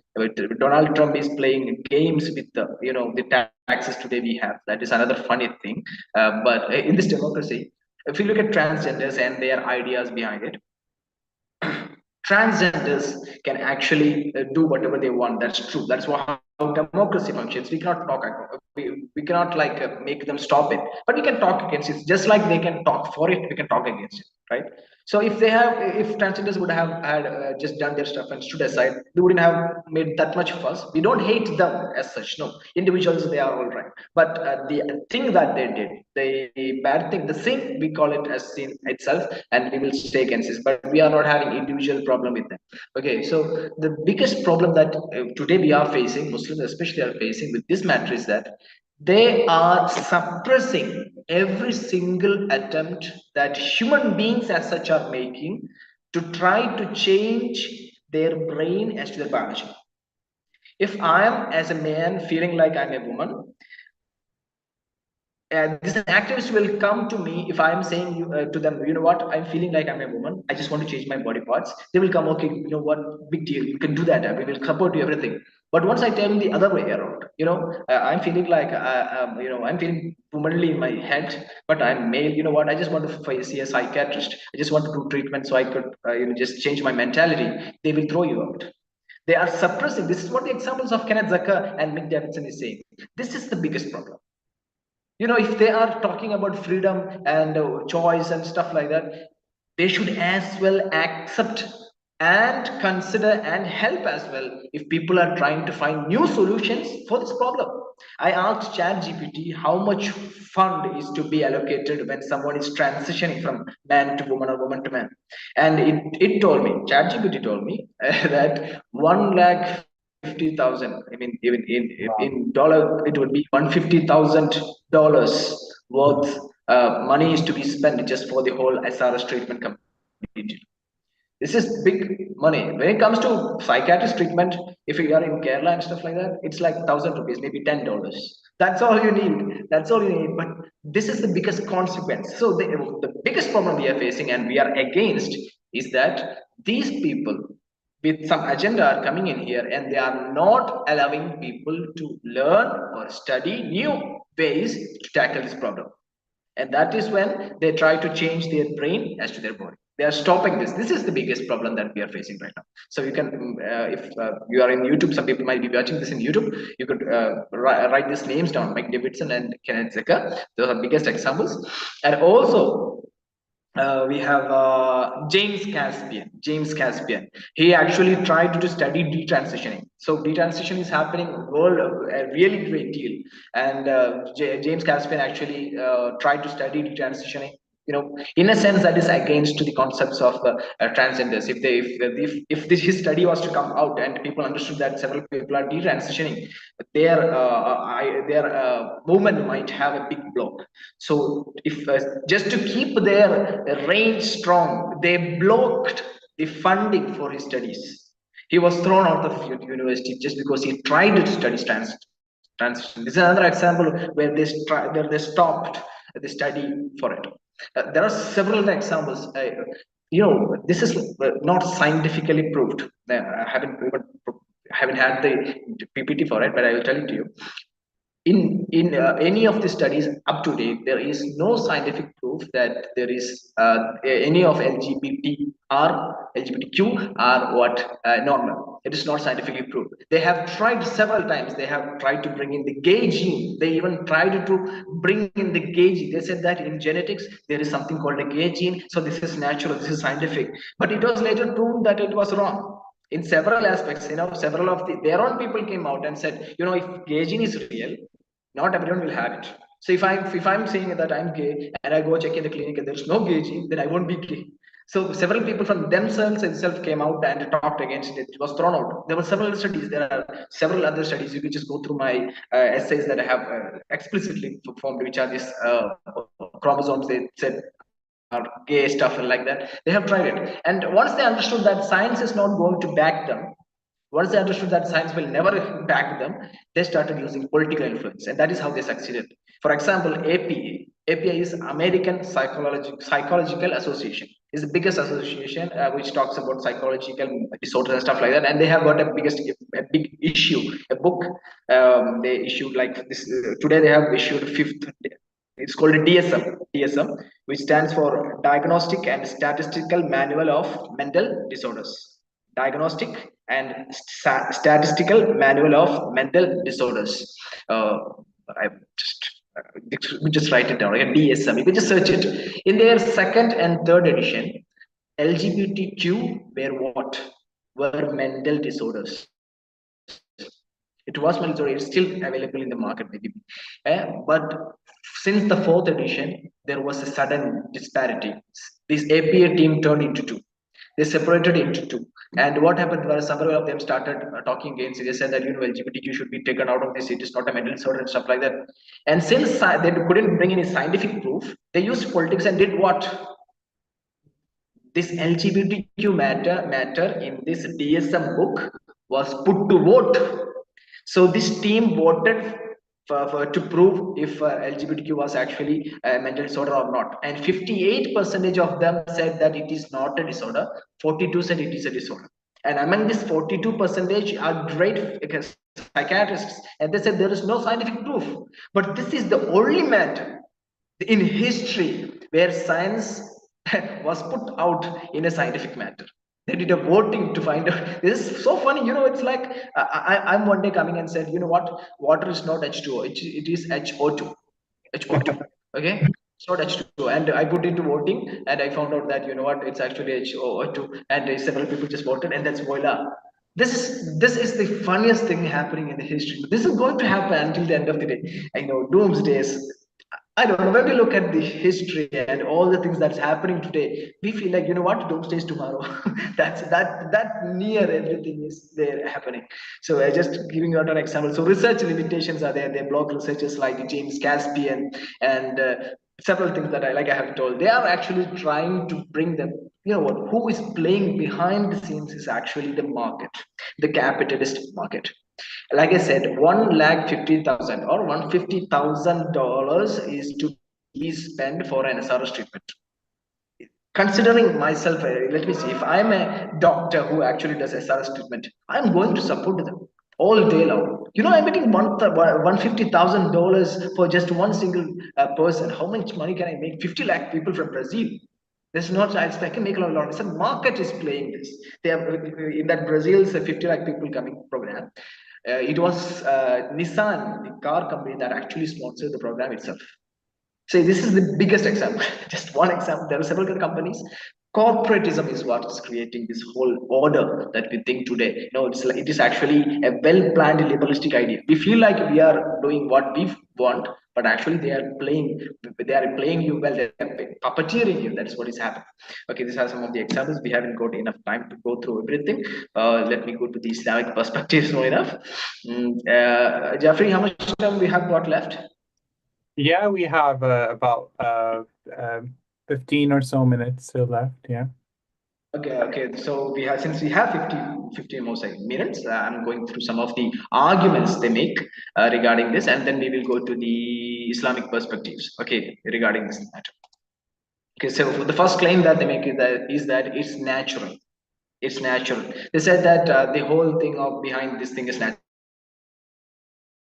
Donald Trump is playing games with the taxes today we have. That is another funny thing. But in this democracy, if you look at transgenders and their ideas behind it, transgenders can actually do whatever they want. That's true. That's how democracy functions. We cannot we cannot like make them stop it, but we can talk against it. Just like they can talk for it, we can talk against it, right? So if transgenders would have had just done their stuff and stood aside, we wouldn't have made that much fuss. We don't hate them as such. No, individuals, they are all right. But the thing that they did, the bad thing, the sin, we call it as sin itself, and we will stay against this. But we are not having individual problem with them. Okay, so the biggest problem that today we are facing, Muslims especially are facing with this matter is that they are suppressing every single attempt that human beings as such are making to try to change their brain as to their biology. If I am as a man feeling like I'm a woman, this activist will come to me if I'm saying to them, you know what, I'm feeling like I'm a woman, I just want to change my body parts. They will come, okay, you know what, big deal, you can do that, we will support you, everything. But once I tell them the other way around, I'm feeling like I'm feeling womanly in my head, but I'm male, you know what, I just want to see a psychiatrist, I just want to do treatment so I could just change my mentality. They will throw you out. They are suppressing. This is what the examples of Kenneth Zucker and Mick Davidson is saying. This is the biggest problem. If they are talking about freedom and choice and stuff like that, they should as well accept and consider and help as well if people are trying to find new solutions for this problem. I asked ChatGPT how much fund is to be allocated when someone is transitioning from man to woman or woman to man, and it told me, ChatGPT told me that 1,50,000. I mean, even in Wow. dollar, it would be $150,000 worth money is to be spent just for the whole SRS treatment completed. This is big money. When it comes to psychiatrist treatment, if you are in Kerala and stuff like that, it's like 1,000 rupees, maybe $10. That's all you need. That's all you need. But this is the biggest consequence. So the biggest problem we are facing and we are against is that these people with some agenda are coming in here and they are not allowing people to learn or study new ways to tackle this problem, and that is when they try to change their brain as to their body. They are stopping this is the biggest problem that we are facing right now. So you can if you are in YouTube, some people might be watching this in YouTube, you could write these names down: Mike Davidson and Kenneth Zucker. Those are biggest examples. And also we have James Caspian. James Caspian. He actually tried to study detransitioning. So detransition is happening world a really great deal, and James Caspian actually tried to study detransitioning. In a sense, that is against to the concepts of transgenders. If his study was to come out and people understood that several people are detransitioning, their movement might have a big block. So if just to keep their range strong, they blocked the funding for his studies. He was thrown out of university just because he tried to study transition. This is another example where they stopped the study for it. There are several examples. This is not scientifically proved. I haven't had the PPT for it, but I will tell it to you. In any of the studies up to date, there is no scientific proof that there is any of LGBTQ are what normal. It is not scientifically proved. They have tried several times. They have tried to bring in the gay gene. They even tried to bring in the gay gene. They said that in genetics there is something called a gay gene, so this is natural, this is scientific. But it was later proven that it was wrong in several aspects. Several of their own people came out and said, if gay gene is real, not everyone will have it. So if I'm saying that I'm gay and I go check in the clinic and there's no gay gene, then I won't be gay. So several people from themselves itself came out and talked against it. It was thrown out. There were several studies. There are several other studies. You can just go through my essays that I have explicitly performed, which are these chromosomes. They said are gay stuff and like that. They have tried it, and once they understood that science is not going to back them, once they understood that science will never back them, they started using political influence, and that is how they succeeded. For example, APA is American Psychological Association. Is the biggest association which talks about psychological disorders and stuff like that, and they have got a big issue, a book. They issued like this today. They have issued fifth. It's called a DSM, which stands for Diagnostic and Statistical Manual of Mental Disorders. Diagnostic and Statistical Manual of Mental Disorders. I just write it down. Like a DSM. You can just search it. In their second and third edition, LGBTQ were what? Were mental disorders. It was mental disorder. It's still available in the market, maybe. But since the fourth edition, there was a sudden disparity. This APA team turned into two. They separated into two. And what happened was several of them started talking against it. They said that LGBTQ should be taken out of this. It is not a mental disorder and stuff like that. And since they couldn't bring any scientific proof, they used politics and did what? This LGBTQ matter in this DSM book was put to vote. So this team voted to prove if LGBTQ was actually a mental disorder or not. And 58% of them said that it is not a disorder. 42 said it is a disorder. And among this 42% are great psychiatrists, and they said there is no scientific proof. But this is the only matter in history where science was put out in a scientific matter. They did a voting to find out. This is so funny. It's like I'm one day coming and said, what? Water is not H2O. It is HO2. HO2. Okay. It's not H2O. And I put into voting and I found out that, you know what, it's actually H2O. And several people just voted, and that's voila. This is the funniest thing happening in the history. This is going to happen until the end of the day. I know doomsdays. I don't know. When we look at the history and all the things that's happening today, we feel like, you know what, doomsday is tomorrow. That near everything is there happening. So I just giving you out an example. So research limitations are there. They block researchers like James Caspian and several things that I have told. They are actually trying to bring them. You know what? Who is playing behind the scenes is actually the market, the capitalist market. Like I said, 1,50,000 or $150,000 is to be spent for an SRS treatment. Considering myself, let me see, if I'm a doctor who actually does SRS treatment, I'm going to support them all day long. You know, I'm making $150,000 for just one single person. How much money can I make? 50 lakh people from Brazil. This is not I can make a lot. It's a market is playing this. They have in that Brazil's 50 lakh people coming program. It was Nissan, the car company, that actually sponsored the program itself. So this is the biggest example. Just one example. There are several companies. Corporatism is what is creating this whole order that we think today. No, it is actually a well-planned liberalistic idea. We feel like we are doing what we want, but actually they are playing. They are playing you well. They are puppeteering you. That's what is happening. Okay, these are some of the examples. We haven't got enough time to go through everything. Let me go to the Islamic perspective soon enough. Jeffrey, how much time we have got left? Yeah, we have about 15 or so minutes still left. Yeah. Okay. So we have, since we have 15 more minutes, I'm going through some of the arguments they make regarding this, and then we will go to the Islamic perspectives. Okay, regarding this matter. Okay, so the first claim that they make is that it's natural. It's natural. They said that the whole thing of behind this thing is natural.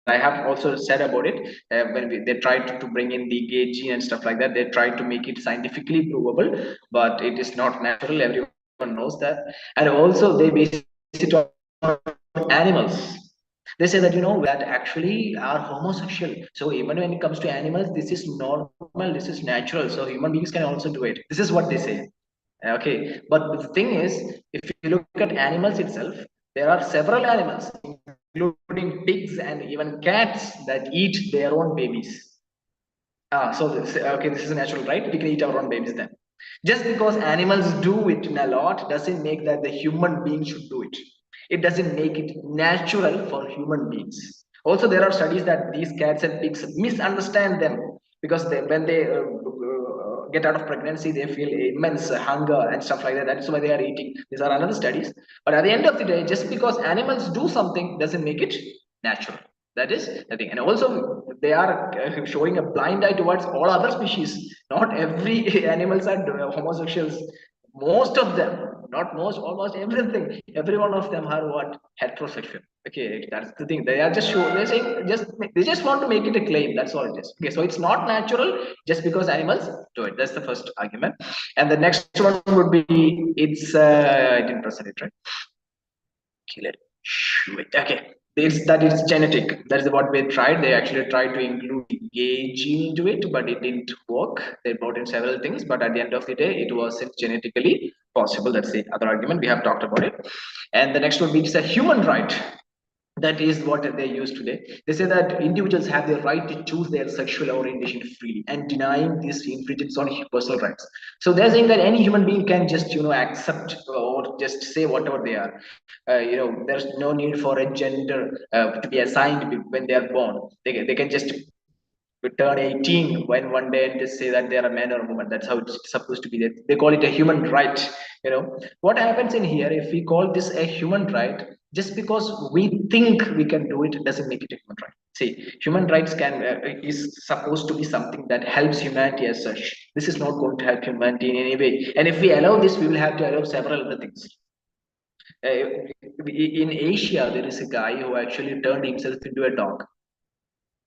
I have also said about it when they tried to bring in the gauge and stuff like that. They tried to make it scientifically provable, but it is not natural. Everyone knows that, and also they base it on animals. They say that, that actually are homosexual. So even when it comes to animals, this is normal, this is natural. So human beings can also do it. This is what they say. Okay, but the thing is, if you look at animals itself, there are several animals, including pigs and even cats, that eat their own babies. So okay, this is natural, right? We can eat our own babies then. Just because animals do it in a lot doesn't make that the human being should do it. It doesn't make it natural for human beings. Also, there are studies that these cats and pigs misunderstand them, because when they get out of pregnancy, they feel immense hunger and stuff like that. That's why they are eating. These are another studies. But at the end of the day, just because animals do something doesn't make it natural. That is the thing. And also they are showing a blind eye towards all other species. Not every animals are homosexuals. Most of them, not most, almost every one of them are what, heterosexual. Okay, that's the thing. They are just they're saying, they just want to make it a claim. That's all it is. Okay, so it's not natural just because animals do it. That's the first argument. And the next one would be, it's I didn't present it, right? Okay, okay, it's genetic. That is what they tried. They actually tried to include the gay gene into it, but it didn't work. They brought in several things, but at the end of the day, it wasn't genetically possible. That's the other argument. We have talked about it. And the next one is a human right. That is what they use today. They say that individuals have the right to choose their sexual orientation freely, and denying this infringes on personal rights. So they're saying that any human being can just, accept or just say whatever they are. There's no need for a gender to be assigned when they are born. They can just turn 18 when one day and just say that they are a man or a woman. That's how it's supposed to be. They call it a human right. What happens in here, if we call this a human right, just because we think we can do it doesn't make it a human right. See, human rights can is supposed to be something that helps humanity as such. This is not going to help humanity in any way, and if we allow this, we will have to allow several other things. In Asia, there is a guy who actually turned himself into a dog.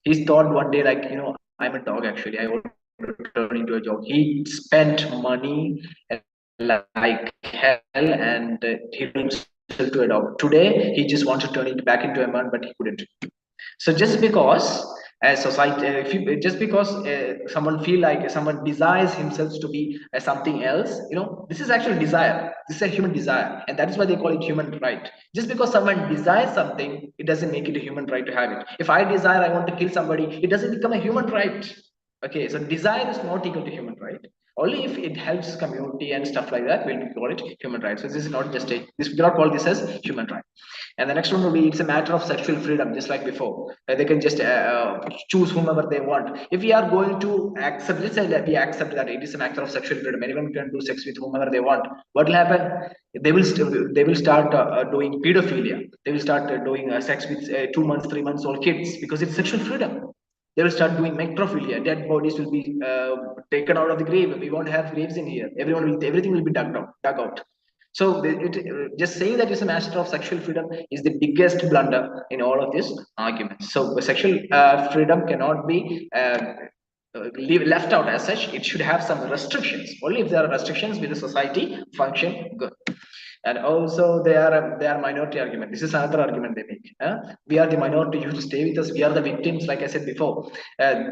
He thought one day, like, I'm a dog actually. I want to turn into a dog. He spent money like hell, and he turned himself to a dog. Today, he just wants to turn it back into a man, but he couldn't. So just because as society. If you, just because someone feel like someone desires himself to be something else, this is actually desire. This is a human desire, and that is why they call it human right. Just because someone desires something, it doesn't make it a human right to have it. If I desire I want to kill somebody, it doesn't become a human right. Okay, so desire is not equal to human right. Only if it helps community and stuff like that will we call it human right. So this is not just a, this we cannot call this as human right. And the next one will be, it's a matter of sexual freedom, just like before. They can just choose whomever they want. If we are going to accept, let's say that we accept that it is a matter of sexual freedom, anyone can do sex with whomever they want. What will happen? They will start doing pedophilia. They will start doing sex with 2 months, 3 months old kids, because it's sexual freedom. They will start doing necrophilia. Dead bodies will be taken out of the grave. We won't have graves in here. Everything will be dug out. So just saying that it's a matter of sexual freedom is the biggest blunder in all of these arguments. So sexual freedom cannot be left out as such. It should have some restrictions. Only if there are restrictions will the society function good. And also they are minority argument. This is another argument they make. We are the minority, you have to stay with us, we are the victims, like I said before.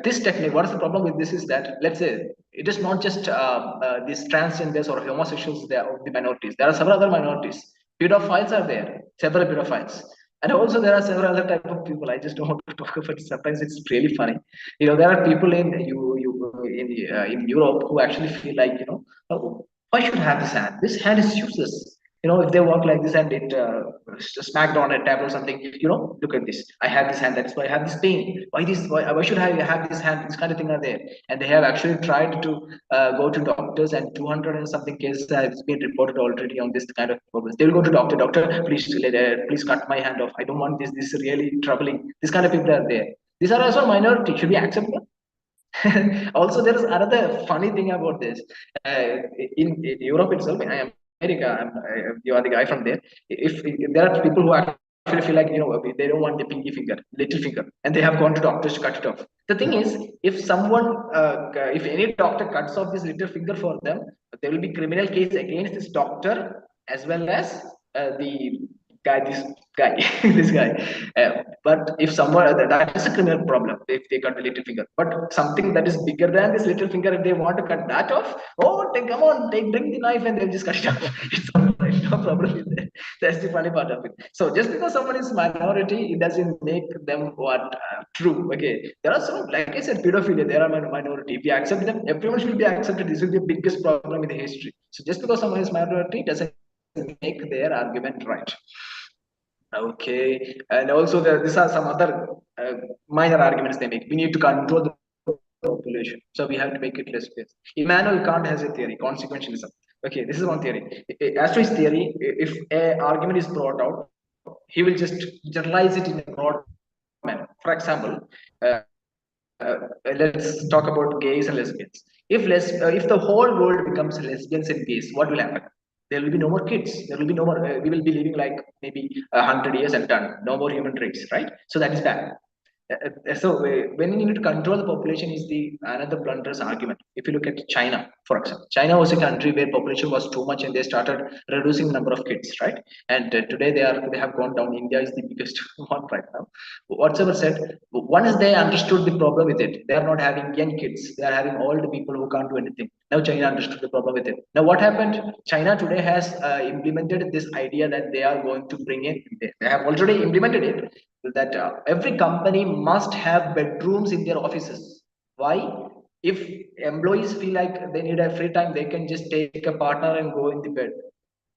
This technique, what is the problem with this is that, let's say, it is not just these transgenders or homosexuals, they are of the minorities. There are several other minorities. Pedophiles are there, several pedophiles. And also there are several other type of people. I just don't want to talk about it. Sometimes it's really funny. There are people in Europe who actually feel like, oh, why should I have this hand? This hand is useless. If they walk like this and it smacked on a table or something, look at this. I have this hand. That's why I have this pain. Why should I have this hand? This kind of thing are there. And they have actually tried to go to doctors, and 200 and something cases has been reported already on this kind of problems. They will go to doctor. Doctor, please cut my hand off. I don't want this. This is really troubling. This kind of people are there. These are also minority. Should we accept them? Also, there is another funny thing about this. In Europe itself, in America, you are the guy from there. If there are people who actually feel like, they don't want the pinky finger, little finger, and they have gone to doctors to cut it off. The thing is, if any doctor cuts off this little finger for them, there will be criminal case against this doctor as well as the this guy, this guy. But if someone, that is a criminal problem if they cut the little finger. But something that is bigger than this little finger, if they want to cut that off, come on, bring the knife and they'll just cut it off. It's all right, no problem with that. That's the funny part of it. So just because someone is minority, it doesn't make them what true. Okay, there are some, like I said, pedophilia. There are minority. If you accept them, everyone should be accepted. This will be the biggest problem in the history. So just because someone is minority doesn't make their argument right. Okay, and also these are some other minor arguments they make. We need to control the population, so we have to make it less space. Immanuel Kant has a theory, consequentialism. Okay, this is one theory. As to his theory, if a argument is brought out, he will just generalize it in a broad manner. For example, uh, let's talk about gays and lesbians. If the whole world becomes lesbians and gays, what will happen? There will be no more kids. There will be no more. We will be living like maybe 100 years and done. No more human race, right? So that is bad. When you need to control the population is the another blunder's argument. If you look at China, for example, China was a country where population was too much and they started reducing the number of kids, right? And today they have gone down. India is the biggest one right now. Whatever said, once they understood the problem with it, they are not having young kids. They are having old people who can't do anything. Now China understood the problem with it. Now what happened? China today has implemented this idea that they are going to bring in. They have already implemented it, that every company must have bedrooms in their offices. Why? If employees feel like they need a free time, they can just take a partner and go in the bed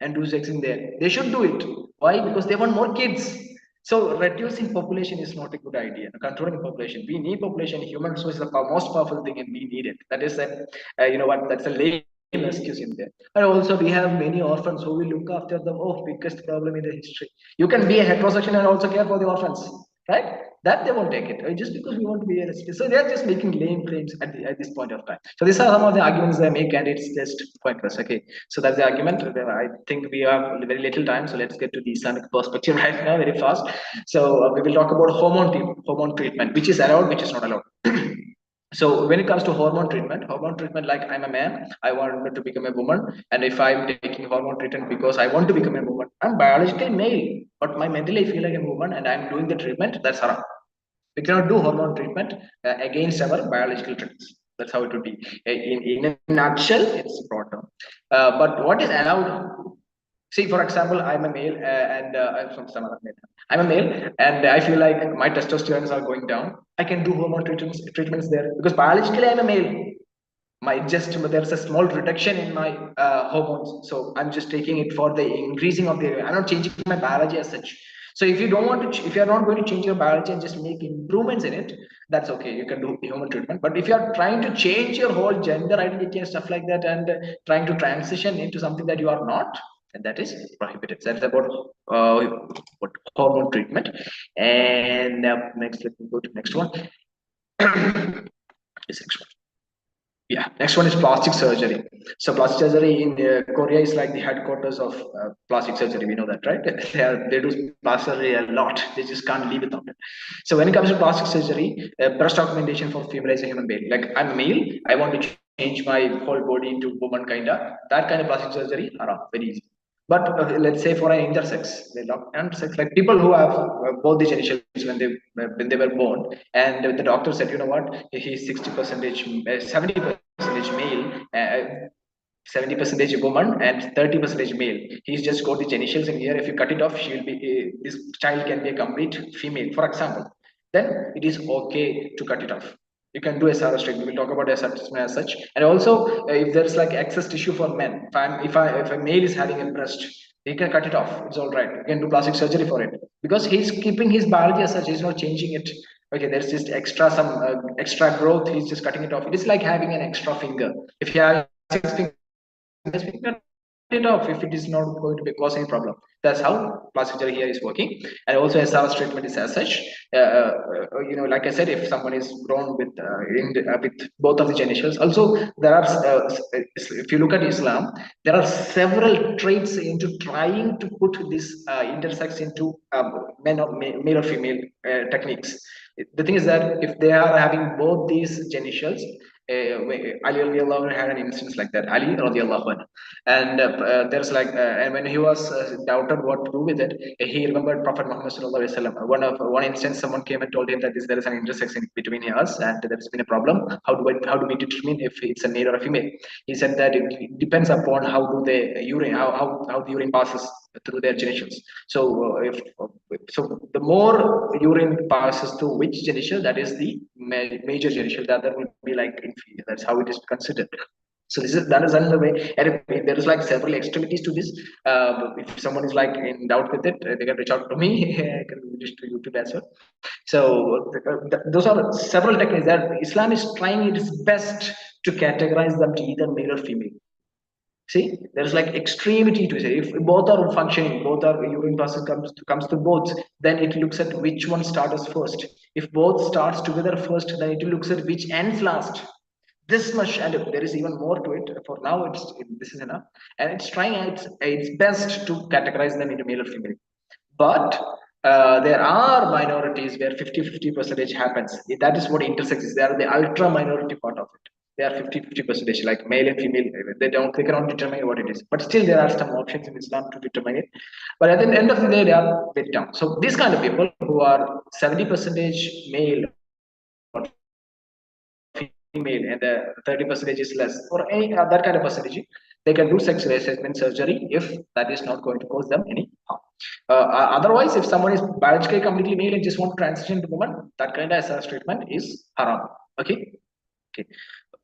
and do sex in there. They should do it. Why? Because they want more kids. So reducing population is not a good idea. Controlling population, we need population. Human resource is the most powerful thing, and we need it. That is a, that's a lame excuse in there. And also we have many orphans who will look after the biggest problem in the history. You can be a heterosexual and also care for the orphans, right? That they won't take it just because we want to be a lesbian. So they're just making lame claims at this point of time. So these are some of the arguments they make, and it's just pointless. Okay, so that's the argument. I think we have very little time, so let's get to the Islamic perspective right now, very fast. So we will talk about hormone treatment, which is allowed, which is not allowed. So when it comes to hormone treatment, like I'm a man, I want to become a woman, and if I'm taking hormone treatment because I want to become a woman, I'm biologically male, but my mentally I feel like a woman, and I'm doing the treatment, that's haram. We cannot do hormone treatment against our biological traits. That's how it would be. In a nutshell, it's brought down. But what is allowed? See, for example, I'm a male and I'm from some other male. I'm a male and I feel like my testosterone are going down. I can do hormone treatments there because biologically I'm a male. My just there's a small reduction in my hormones, so I'm just taking it for the increasing of the. I'm not changing my biology as such. So if you don't want to, if you're not going to change your biology and just make improvements in it, that's okay. You can do hormone treatment. But if you are trying to change your whole gender identity and stuff like that, and trying to transition into something that you are not, and that is prohibited. That's about what hormone treatment. And next, let me go to next one. This next one. Yeah, next one is plastic surgery. So plastic surgery in Korea is like the headquarters of plastic surgery. We know that, right? They do plastic surgery a lot. They just can't live without it. So when it comes to plastic surgery, breast augmentation for female as a human being. Like I'm male, I want to change my whole body into woman kinda. That kind of plastic surgery, haram, very easy. But let's say for an intersex, intersex, like people who have both the genitals when they were born, and the doctor said, you know what, he's 60 percentage, 70 percentage male, 70 percentage woman, and 30 percentage male. He's just got the genitals in here. If you cut it off, she will be this child can be a complete female, for example. Then it is okay to cut it off. You can do SRS treatment. We'll talk about SRS treatment as such. And also, if there's like excess tissue for men, if a male is having a breast, he can cut it off. It's all right. You can do plastic surgery for it because he's keeping his biology as such. He's not changing it. Okay, there's just some extra growth. He's just cutting it off. It is like having an extra finger. If you have 6 fingers, we can it off if it is not going to be cause any problem. That's how plastic surgery here is working. And also SRS treatment is as such. Like I said, if someone is grown with with both of the genitals, also there are if you look at Islam, there are several traits into trying to put this intersex into men or male or female techniques. The thing is that if they are having both these genitals, Ali radiallahu anhu had an instance like that. Ali radiallahu anhu, and there's like, and when he was doubted what to do with it, he remembered Prophet Muhammad sallallahu alaihi wasallam. One instance, someone came and told him that there is an intersection between us, and there's been a problem. How do we determine if it's a male or a female? He said that it depends upon how do they urine how the urine passes through their genitals. So if so, the more urine passes through which genital, that is the major genital. The other will be like inferior. That's how it is considered. So that is another way. And there is like several extremities to this. If someone is like in doubt with it, they can reach out to me. I can reach to YouTube as well. So those are several techniques that Islam is trying its best to categorize them to either male or female. See, there's like extremity to say. If both are functioning, both are urine process comes to both, then it looks at which one starts first. If both starts together first, then it looks at which ends last. This much, and there is even more to it. For now, this is enough, and it's trying its best to categorize them into male or female. But there are minorities where 50-50 percentage happens. That is what intersex is. They are the ultra minority part of it. They are 50-50 percentage, like male and female. They cannot determine what it is. But still, there are some options in Islam to determine it. But at the end of the day, they are very down. So these kind of people who are 70 percentage male female and 30 percentage is less, or any that kind of percentage, they can do sex reassessment surgery if that is not going to cause them any harm. Otherwise, if someone is biologically completely male and just want to transition to woman, that kind of SRS treatment is haram. Okay. Okay.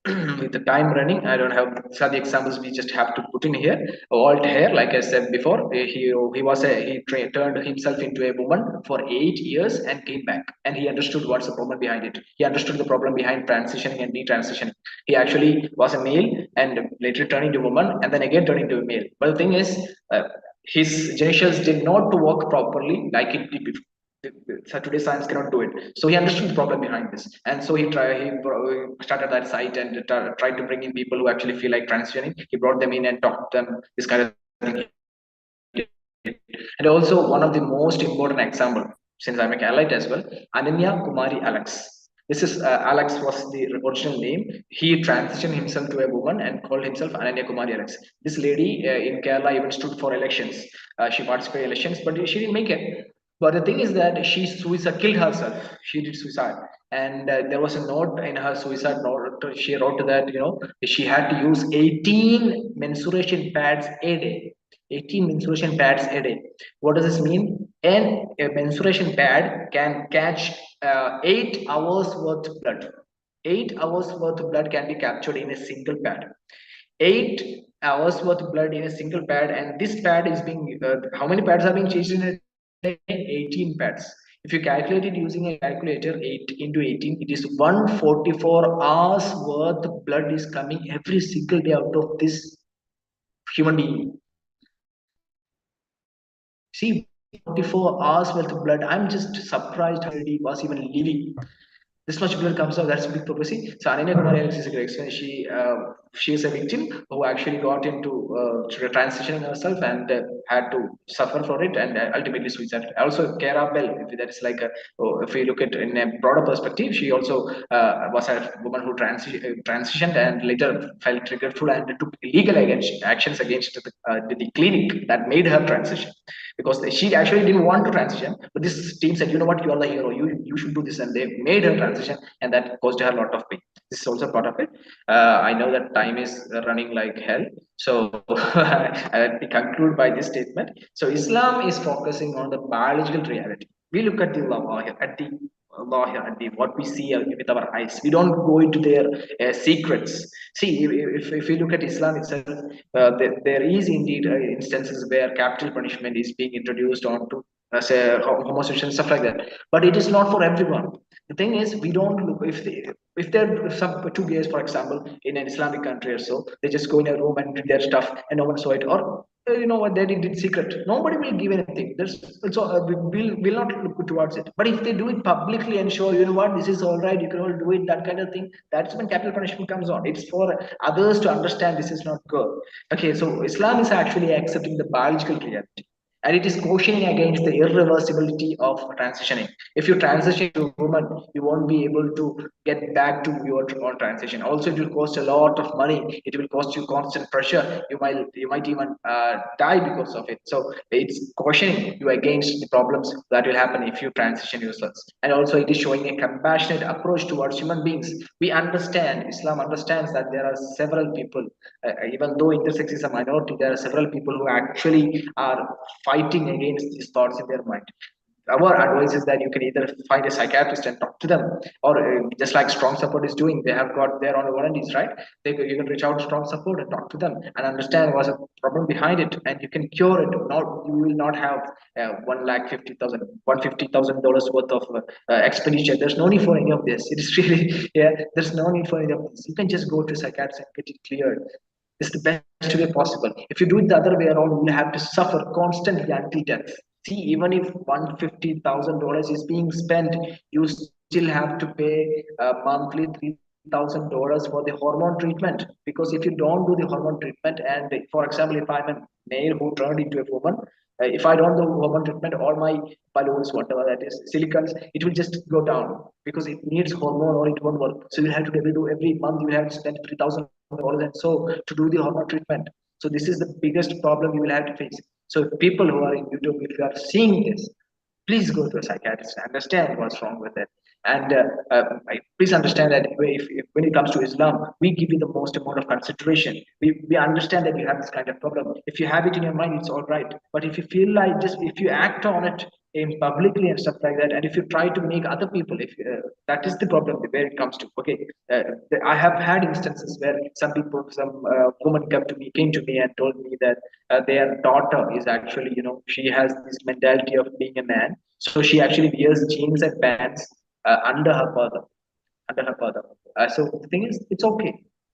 With the time running, I don't have some examples. We just have to put in here. Walt Heyer, like I said before, he turned himself into a woman for 8 years and came back, and he understood what's the problem behind it. He understood the problem behind transitioning and detransitioning. He actually was a male and later turned into a woman, and then again turned into a male. But the thing is, his genitals did not work properly like it did before. So today science cannot do it. So he understood the problem behind this, and so he started that site and tried to bring in people who actually feel like transitioning. He brought them in and talked to them this kind of thing. And also one of the most important example, since I'm a Keralite as well, Ananya Kumari Alex. This is Alex was the original name. He transitioned himself to a woman and called himself Ananya Kumari Alex. This lady in Kerala even stood for elections. She participated in elections, but she didn't make it. But the thing is that she suicide killed herself. She did suicide, and there was a note in her suicide note. She wrote that she had to use 18 menstruation pads a day. 18 menstruation pads a day. What does this mean? And a menstruation pad can catch 8 hours worth of blood. 8 hours worth of blood can be captured in a single pad. 8 hours worth of blood in a single pad, and this pad is being how many pads are being changed in a day? 18 pads. If you calculate it using a calculator, 8 into 18, it is 144 hours worth of blood is coming every single day out of this human being. See, 144 hours worth of blood. I'm just surprised how this lady was even living. This much blood comes out. That's a big prophecy. So Ananya Kumari is a great explainer. She is a victim who actually got into transitioning herself and had to suffer for it and ultimately suicide. Also, Kara Bell, if that is like if we look at in a broader perspective, she also was a woman who transitioned and later felt regretful and took legal actions against the clinic that made her transition, because she actually didn't want to transition, but this team said, you know what, you are the hero, you should do this, and they made her transition, and that caused her a lot of pain. This is also part of it. I know that time is running like hell, so let me conclude by this statement. So Islam is focusing on the biological reality. We look at the law here, at the law here, at the what we see with our eyes. We don't go into their secrets. See, if we look at Islam itself, there is indeed instances where capital punishment is being introduced onto say homosexual stuff like that, but it is not for everyone. The thing is, we don't look if they're some two gays, for example, in an Islamic country or so, they just go in a room and do their stuff and no one saw it, or you know what, they did in secret, nobody will give anything. There's also will not look towards it. But if they do it publicly and show, you know what, this is all right, you can all do it, that kind of thing, that's when capital punishment comes on. It's for others to understand this is not good. Okay, so Islam is actually accepting the biological reality, and it is cautioning against the irreversibility of transitioning. If you transition to a woman, you won't be able to get back to your own transition. Also, it will cost a lot of money. It will cost you constant pressure. You might even die because of it. So it's cautioning you against the problems that will happen if you transition yourselves. And also, it is showing a compassionate approach towards human beings. We understand, Islam understands that there are several people, even though intersex is a minority, there are several people who actually are fighting against these thoughts in their mind. Our advice is that you can either find a psychiatrist and talk to them, or just like strong support is doing, they have got their own volunteers, right? You can reach out to strong support and talk to them and understand what's the problem behind it, and you can cure it. Not, you will not have 1,50,000 $150,000 worth of expenditure. There's no need for any of this. It is really, yeah, there's no need for any of this. You can just go to a psychiatrist and get it cleared. It's the best way possible. If you do it the other way around, you will have to suffer constantly until death. See, even if $150,000 is being spent, you still have to pay monthly $3,000 for the hormone treatment. Because if you don't do the hormone treatment, and for example, if I'm a male who turned into a woman, if I don't do hormone treatment, all my balloons, whatever that is, silicons, it will just go down because it needs hormone or it won't work. So you have to do every month you have to spend $3,000 and so to do the hormone treatment. So this is the biggest problem you will have to face. So people who are in YouTube, if you are seeing this, please go to a psychiatrist and understand what's wrong with it. And please understand that if when it comes to Islam, we give you the most amount of consideration. We understand that you have this kind of problem. If you have it in your mind, it's all right. But if you feel like just if you act on it in publicly and stuff like that, and if you try to make other people, if that is the problem where it comes to. Okay, I have had instances where some woman came to me and told me that their daughter is actually, she has this mentality of being a man, so she actually wears jeans and pants under her father, so the thing is, it's okay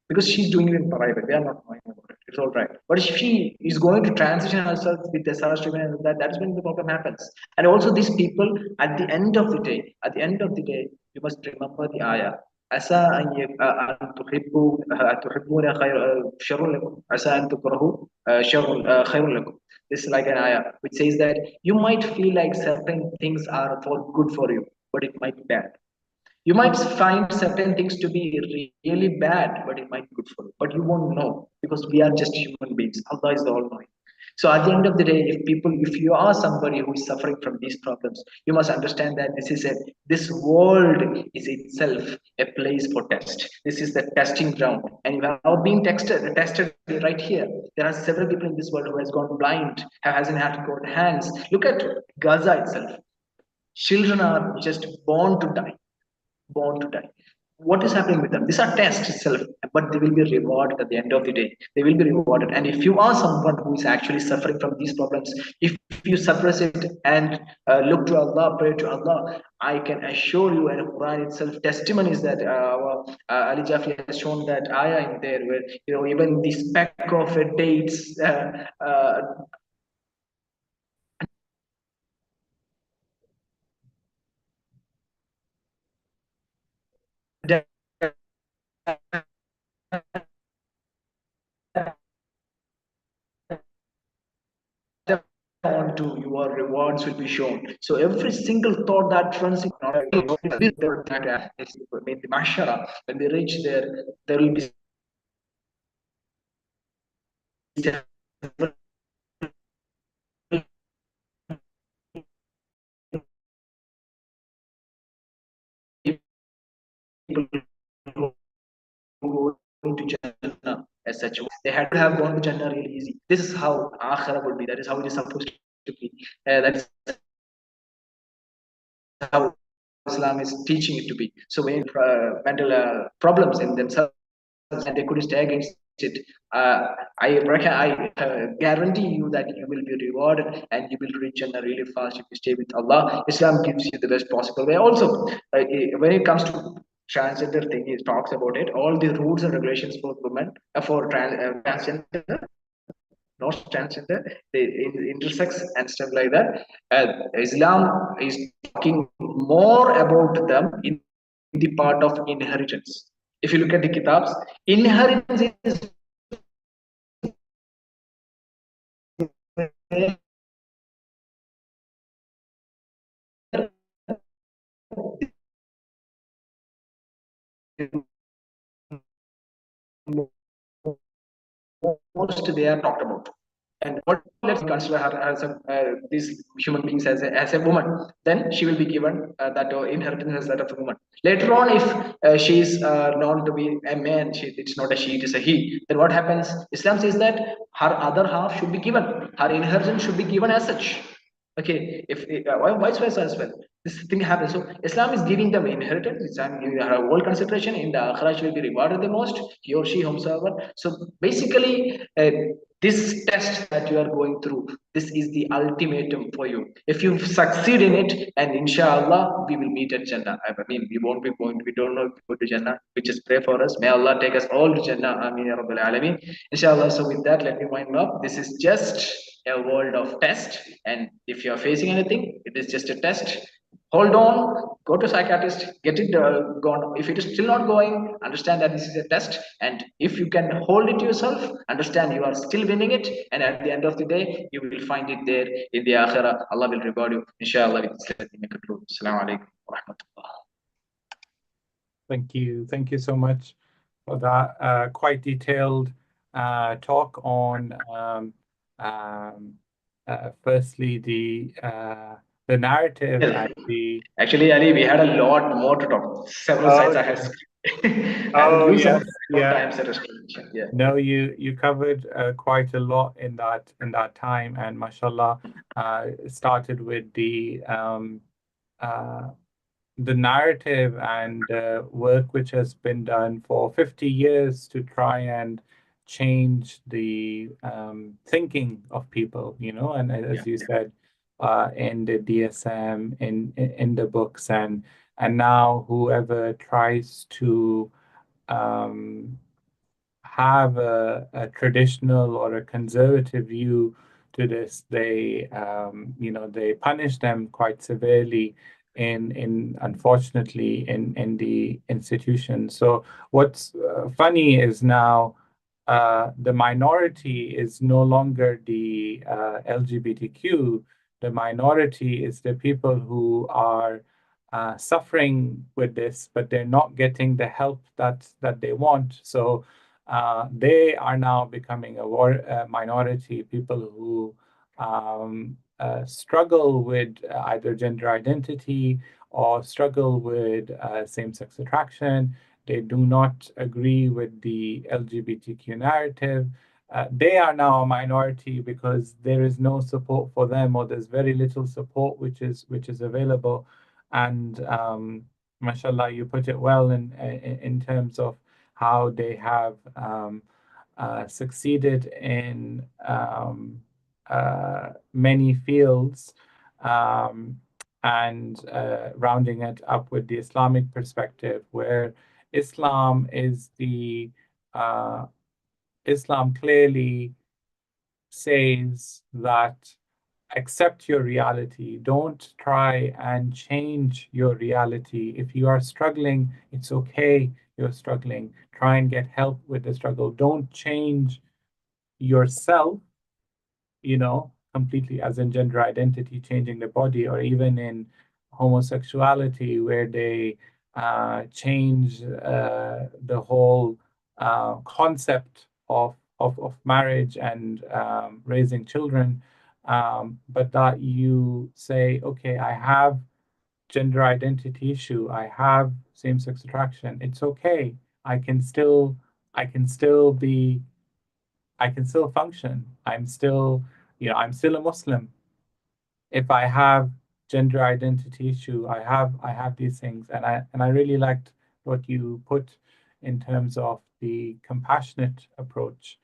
because she's doing it in private. We are not knowing about it. It's all right. But if she is going to transition herself with the SRS treatment and that's when the problem happens. And also, these people, at the end of the day, you must remember the ayah. عسى أن تحبوا تحبون خير شر لكم عسى أن تكرهوا شر خير لكم. This is like an ayah which says that you might feel like certain things are for good for you, but it might be bad. You might find certain things to be really bad, but it might be good for you. But you won't know because we are just human beings. Allah is the All-Knowing. So at the end of the day, if you are somebody who is suffering from these problems, you must understand that this world is itself a place for test. This is the testing ground, and you have been tested right here. There are several people in this world who has gone blind, hasn't had got hands. Look at Gaza itself. Children are just born to die. What is happening with them? These are tests itself, but they will be rewarded at the end of the day. They will be rewarded. And if you are someone who is actually suffering from these problems, if you suppress it and look to Allah, pray to Allah, I can assure you, and Quran itself testimonies that Ali Jafri has shown that ayah in there where even the speck of dates onto your rewards will be shown. So every single thought that runs in the mashara, when they reach there, there will be people who go into Jannah as such. They had to have gone to Jannah really easy. This is how Akhirah would be. That is how it is supposed to be. That is how Islam is teaching it to be. So when mental problems in themselves and they couldn't stay against it, I guarantee you that you will be rewarded and you will reach Jannah really fast if you stay with Allah. Islam gives you the best possible way. Also, when it comes to transgender thing, it talks about it. All the rules and regulations for women, for transgender, not transgender, they intersex and stuff like that. Islam is talking more about them in the part of inheritance. If you look at the kitabs, inheritance is most they are talked about. And what let's consider her as these human beings as a woman, then she will be given that inheritance as that of a woman. Later on, if she is known to be a man, it's not a she, it is a he. Then what happens? Islam says that her other half should be given, her inheritance should be given as such. Okay, if vice versa as well, this thing happens. So Islam is giving them inheritance. Islam giving her whole consideration. In the akhirah, she will be rewarded the most. He or she, whomsoever. So basically, this test that you are going through, this is the ultimatum for you. If you succeed in it, and inshallah, we will meet at Jannah. I mean, we won't be going. We don't know if we go to Jannah. We just pray for us. May Allah take us all to Jannah. Ameen ya Rabbil Alameen. Inshallah. So with that, let me wind up. This is just a world of test, and if you are facing anything, it is just a test. Hold on, go to psychiatrist, get it gone. If it is still not going, understand that this is a test, and if you can hold it yourself, understand you are still winning it, and at the end of the day, you will find it there in the akhirah. Allah will reward you, inshallah. With this, let me conclude. Assalamu alaikum wa rahmatullah. Thank you so much for that quite detailed talk on firstly the narrative and the Actually, Ali, we had a lot more to talk. Several sites I have. Oh I'll use yes, yeah. sometimes a restriction. Yeah. No, you covered quite a lot in that time, and mashallah, it started with the narrative and work which has been done for 50 years to try and change the thinking of people, and as you said, in the DSM, in the books, and now whoever tries to have a traditional or a conservative view to this, they punish them quite severely in unfortunately in the institution. So what's funny is now the minority is no longer the LGBTQ. The minority is the people who are suffering with this, but they're not getting the help that they want. So they are now becoming a minority, people who struggle with either gender identity or struggle with same-sex attraction. They do not agree with the LGBTQ narrative. They are now a minority because there is no support for them, or there's very little support which is available. And mashallah, you put it well in terms of how they have succeeded in many fields, um, and rounding it up with the Islamic perspective, where Islam is the uh, Islam clearly says that accept your reality. Don't try and change your reality. If you are struggling, it's okay. You're struggling. Try and get help with the struggle. Don't change yourself, completely, as in gender identity, changing the body, or even in homosexuality, where they change the whole concept of marriage and raising children. But that you say, okay, I have gender identity issue, I have same-sex attraction. It's okay. I can still, I can still be I can still function. I'm still a Muslim. If I have gender identity issue, I have these things, and I really liked what you put in terms of the compassionate approach.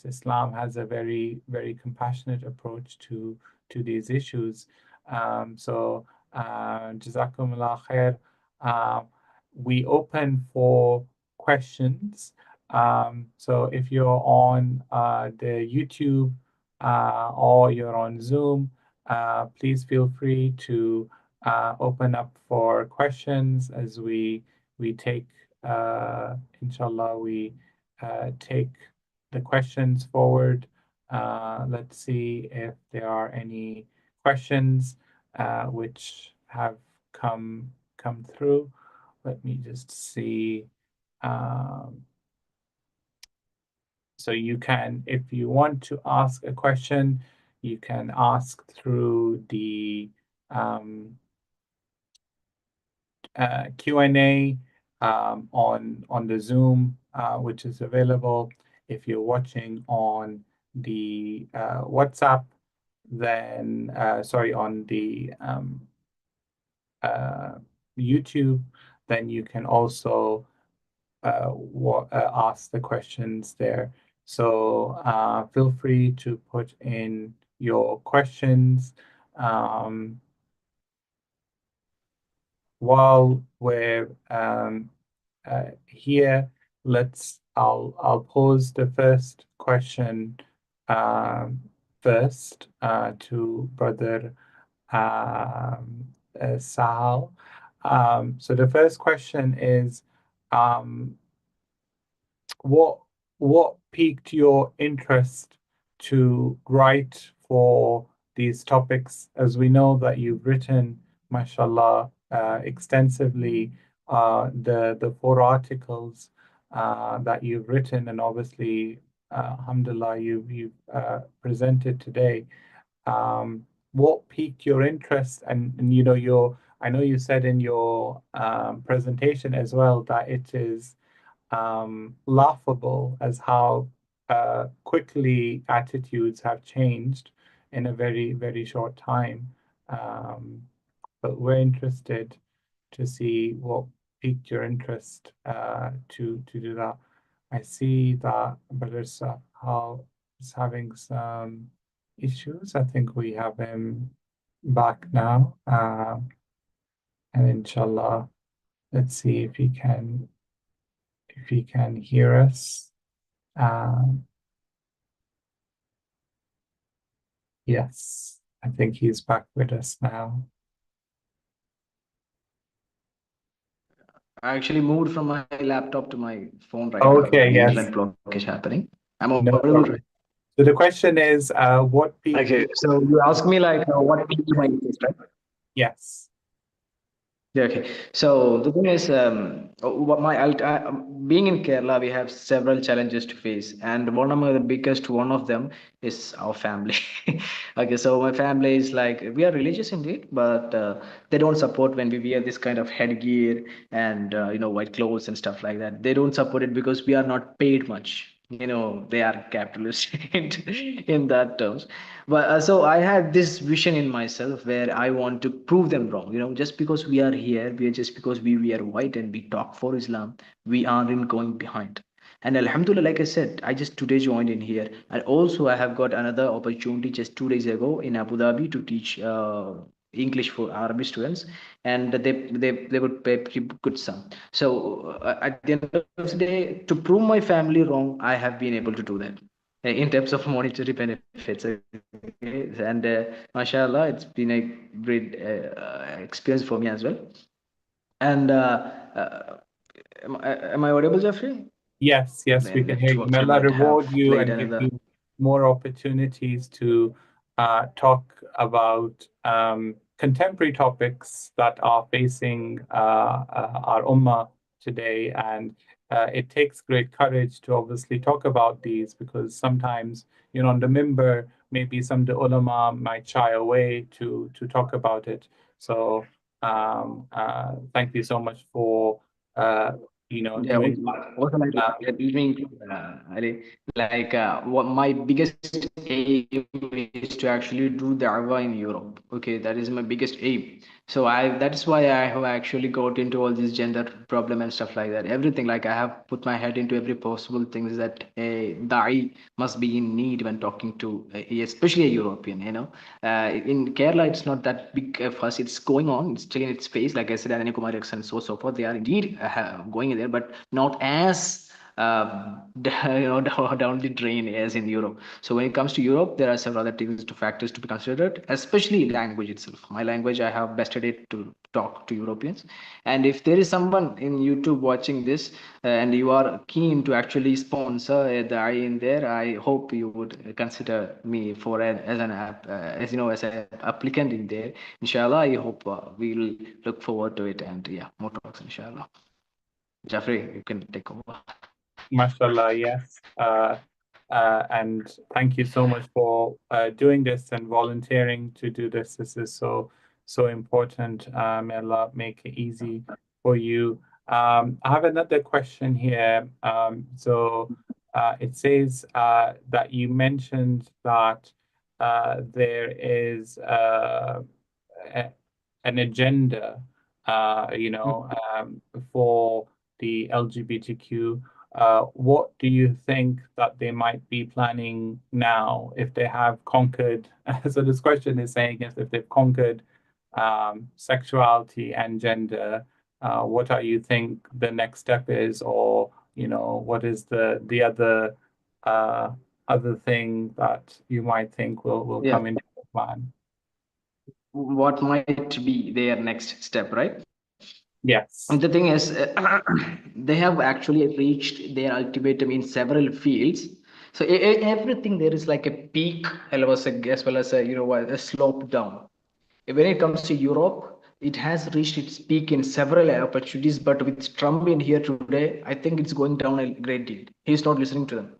Islam has a very, very compassionate approach to these issues. Jazakumullah khair. Uh, we open for questions. So if you're on the YouTube or you're on Zoom, please feel free to open up for questions as we take, inshallah, we take the questions forward. Let's see if there are any questions which have come through. Let me just see. So you can, if you want to ask a question, you can ask through the Q&A on the Zoom, which is available. If you're watching on the WhatsApp, then sorry, on the YouTube, then you can also ask the questions there. So feel free to put in your questions. While we're here, I'll pose the first question first to Brother Sahal. So the first question is, what what piqued your interest to write for these topics? As we know that you've written, mashallah, extensively, the 4 articles that you've written, and obviously, alhamdulillah, you've presented today. What piqued your interest? And I know you said in your presentation as well that it is laughable as how quickly attitudes have changed in a very, very short time. But we're interested to see what piqued your interest to do that. I see that Brother Sahal is having some issues. I think we have him back now. And inshallah, let's see if he can hear us. Yes, I think he's back with us now. I actually moved from my laptop to my phone right now. Okay, The yes. internet blockage happening. I'm No audible. problem. So the question is, what piqued? Okay, so you asked me like what piqued my interest, right? Yes. Yeah, okay. So the thing is, what being in Kerala, we have several challenges to face, and one of the biggest one of them is our family. Okay, so my family is like we are religious indeed, but they don't support when we wear this kind of headgear and white clothes and stuff like that. They don't support it because we are not paid much. They are capitalist in that terms. But so I had this vision in myself where I want to prove them wrong. Just because we are here, just because we are white and we talk for Islam, we aren't going behind. And Alhamdulillah, like I said, I just today joined in here, and also I have got another opportunity just 2 days ago in Abu Dhabi to teach English for Arabic students, and they would pay pretty good sum. So at the end of the day, to prove my family wrong, I have been able to do that in terms of monetary benefits. Okay, and mashallah, it's been a great experience for me as well. And am I audible, Jeffrey? Yes, The yes, we can hear network you. May Allah might have reward you played and give another. you more opportunities to talk about contemporary topics that are facing our ummah today. And it takes great courage to obviously talk about these because sometimes, on the minbar, maybe some of the ulama might shy away to talk about it. So thank you so much for uh, Yeah, doing. also like Uh, let me include, Ali, like what my biggest aim is to actually do da'wah in Europe. Okay, that is my biggest aim. So that is why I have actually got into all this gender problem and stuff like that. Everything, like I have put my head into every possible things that a da'i must be in need when talking to, especially a European. In Kerala, it's not that big fuss. It's going on. It's still in its phase. Like I said, Ananya Kumar and so forth. They are indeed going in there, but not as down the drain as in Europe. So when it comes to Europe, there are several other things to factors to be considered, especially language itself. My language, I have bested it to talk to Europeans. And if there is someone in YouTube watching this and you are keen to actually sponsor the I in there, I hope you would consider me for as an app, as an applicant in there. Inshallah, I hope we'll look forward to it. And yeah, more talks, inshallah. Jeffrey, you can take over. Mashallah, yes. And thank you so much for doing this and volunteering to do this. This is so important. May Allah make it easy for you. I have another question here. It says that you mentioned that there is a, an agenda, for the LGBTQ. What do you think that they might be planning now if they have conquered? So this question is saying if they've conquered sexuality and gender, what do you think the next step is, or what is the uh, other thing that you might think will Yeah, come into the plan? what might be their next step, right? And the Yes, thing is, they have actually reached their ultimatum in several fields. So everything there is like a peak, as well as a slope down. When it comes to Europe, it has reached its peak in several opportunities, but with Trump in here today, I think it's going down a great deal. He's not listening to them.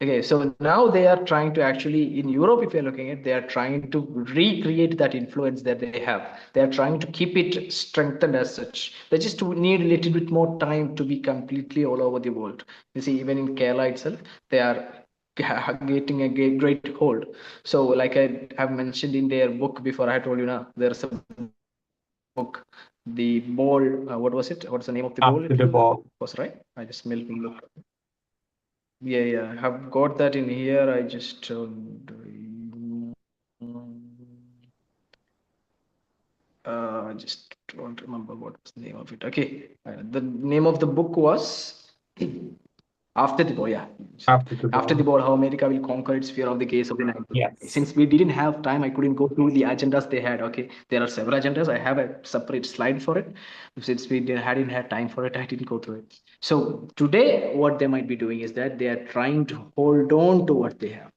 Okay, so now they are trying to actually, in Europe, if you're looking at, they are trying to recreate that influence that they have. They are trying to keep it strengthened as such. They just need a little bit more time to be completely all over the world. You see, even in Kerala itself, they are getting a great hold. So, like I have mentioned in their book before, I told you now, there's a book, the ball. What was it? What's the name of the ball? It after the was ball. right. I just look. Yeah, yeah, I have got that in here. I just I just don't remember what was the name of it. Okay, the name of the book was After the Ball. Yeah, After the After the ball. Ball: How America Will Conquer Its Fear of the Case of the 1980s. Yes. Since we didn't have time, I couldn't go through the agendas they had. Okay, there are several agendas. I have a separate slide for it. Since we hadn't had time for it, I didn't go through it. So today, what they might be doing is that they are trying to hold on to what they have.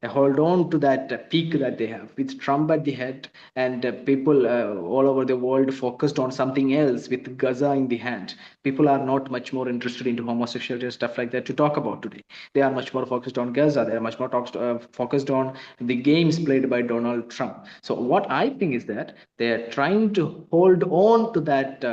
hold on to that peak that they have with Trump at the head, and people all over the world focused on something else with Gaza in the hand. People are not much more interested into homosexuality and stuff like that to talk about today. They are much more focused on Gaza. They are much more focused on the games played by Donald Trump. So what I think is that they are trying to hold on to that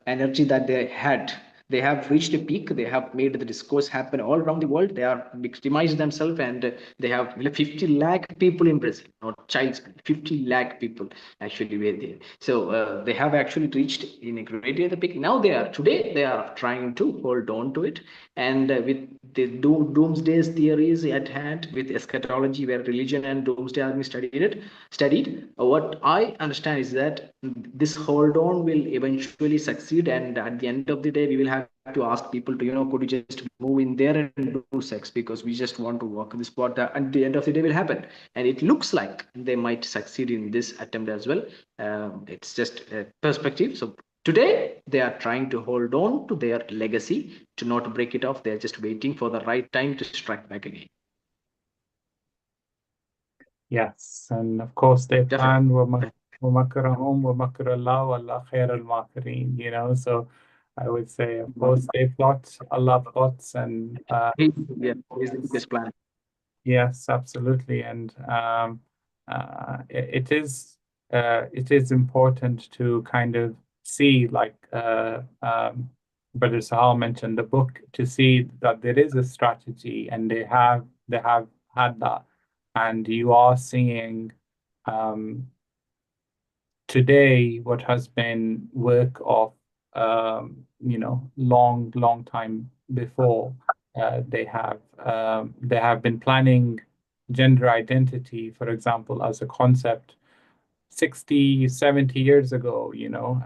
energy that they had. They have reached a peak. They have made the discourse happen all around the world. They are victimized themselves, and they have 50 lakh people in Brazil, not child's play. 50 lakh people actually were there. So they have actually reached in a great way the peak. Now they are today. They are trying to hold on to it, and with the doomsday theories at hand, with eschatology, where religion and doomsday are being studied. What I understand is that this hold on will eventually succeed, and at the end of the day, we will have to ask people to, could you just move in there and do sex because we just want to walk this spot. At the end of the day, will happen, and it looks like they might succeed in this attempt as well. It's just a perspective. So today, they are trying to hold on to their legacy to not break it off. They're just waiting for the right time to strike back again. Yes, and of course they Definitely. plan وَمَكَرَهُمْ وَمَكَرَ اللَّهُ وَاللَّهُ خَيْرُ الْمَاكِرِينَ, so I would say, of course, they plot, Allah plots, and Yeah, he's the biggest plan. yes, absolutely. And it is important to kind of see, like Brother Sahal mentioned the book, to see that there is a strategy, and they have had that, and you are seeing um, today what has been work of long time before. They have been planning gender identity, for example, as a concept 60, 70 years ago,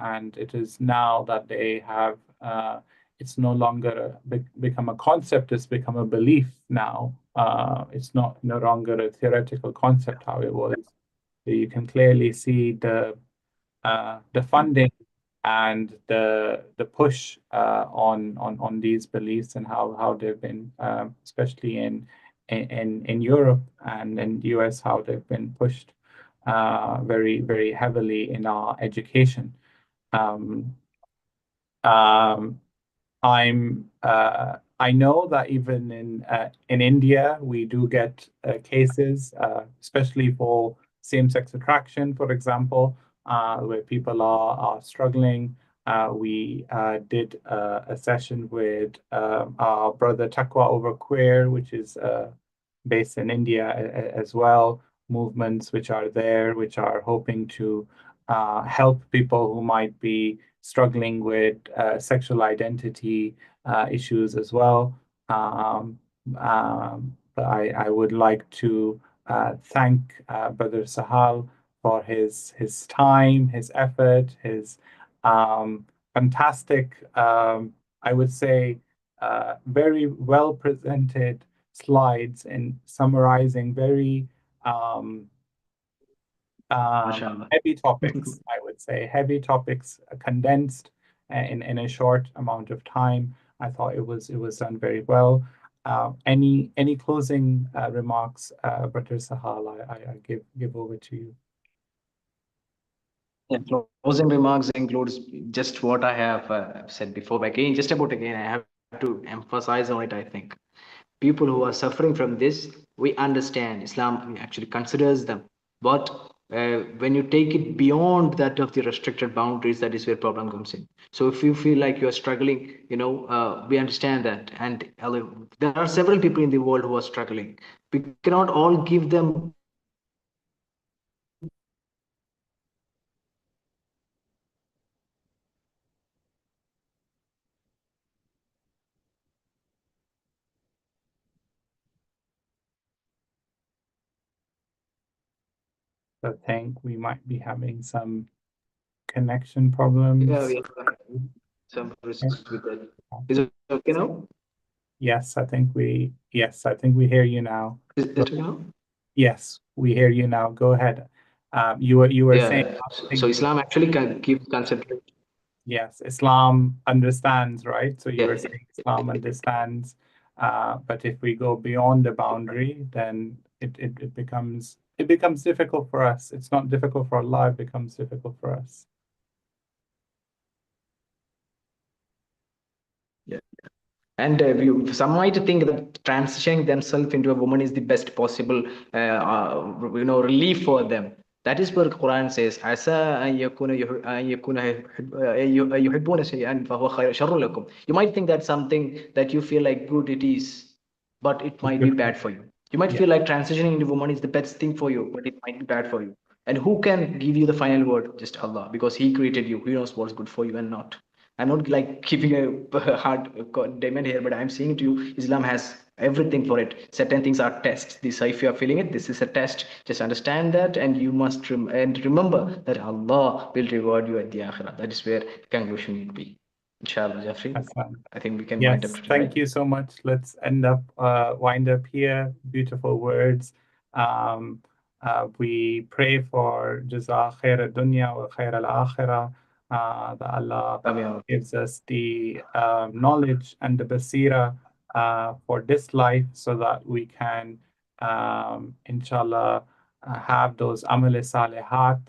and it is now that they have it's no longer become a concept, it's become a belief now. It's not no longer a theoretical concept how it was. So you can clearly see the funding and the push on these beliefs, and how they've been, especially in Europe and in the US, how they've been pushed very, very heavily in our education. Um, um, I know that even in India we do get cases, especially for same-sex attraction, for example, where people are struggling. We did a session with our brother Taqwa Over Queer, which is based in India as well. Movements which are there, which are hoping to help people who might be struggling with sexual identity issues as well. But I would like to thank Brother Sahal for his time, his effort, his fantastic, I would say, very well presented slides in summarizing very um, Mashallah. heavy topics, I would say, heavy topics condensed in a short amount of time. I thought it was done very well. Any closing remarks, Brother Sahal? I give over to you. Yeah, closing remarks includes just what I have said before. But again, just about again, I have to emphasize on it. I think people who are suffering from this, we understand Islam actually considers them, but when you take it beyond that of the restricted boundaries, that is where problem comes in. So if you feel like you are struggling, we understand that, and there are several people in the world who are struggling. We cannot all give them I think we might be having some connection yeah, problems. we have some risks with that. Is it okay now? Yes, I think we hear you now. Is it okay now? Yes, we hear you now. Go ahead. You were saying, Yeah. I So think, Islam actually gives consideration. yes, Islam understands, right? So you were Yeah. saying Islam understands But if we go beyond the boundary, then it becomes difficult for us. It's not difficult for Allah, it becomes difficult for us. Yeah. And some might think that transitioning themselves into a woman is the best possible, relief for them. That is what Quran says. عسى أن يكون يحبون شيئا فهو شر لكم. You might think that's something that you feel like good it is, but it might be bad for you. You might feel like transitioning into woman is the best thing for you, but it might be bad for you. And who can give you the final word? Just Allah, because He created you. He knows what's good for you and not. I'm not like keeping a hard demand here, but I'm saying to you, Islam has everything for it. Certain things are tests. This, if you are feeling it, this is a test. Just understand that, and you must and remember that Allah will reward you at the akhirah. That is where the conclusion will be. Inshallah, Jeffrey. I think we can wind up Yes, today, thank right? you so much. Let's wind up here. Beautiful words. We pray for Jaza khair dunya wa khair al-akhirah, that Allah gives us the knowledge and the basira for this life so that we can, inshallah, have those amal salihat,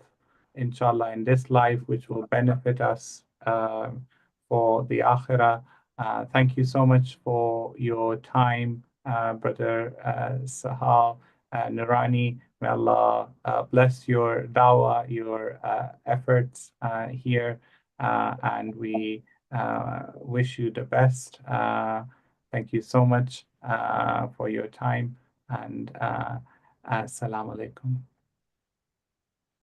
inshallah, in this life, which will benefit us for the akhirah. Thank you so much for your time, Brother Sahal, Nurani. May Allah bless your dawah, your efforts here, and we wish you the best. Thank you so much for your time, and assalamu alaikum.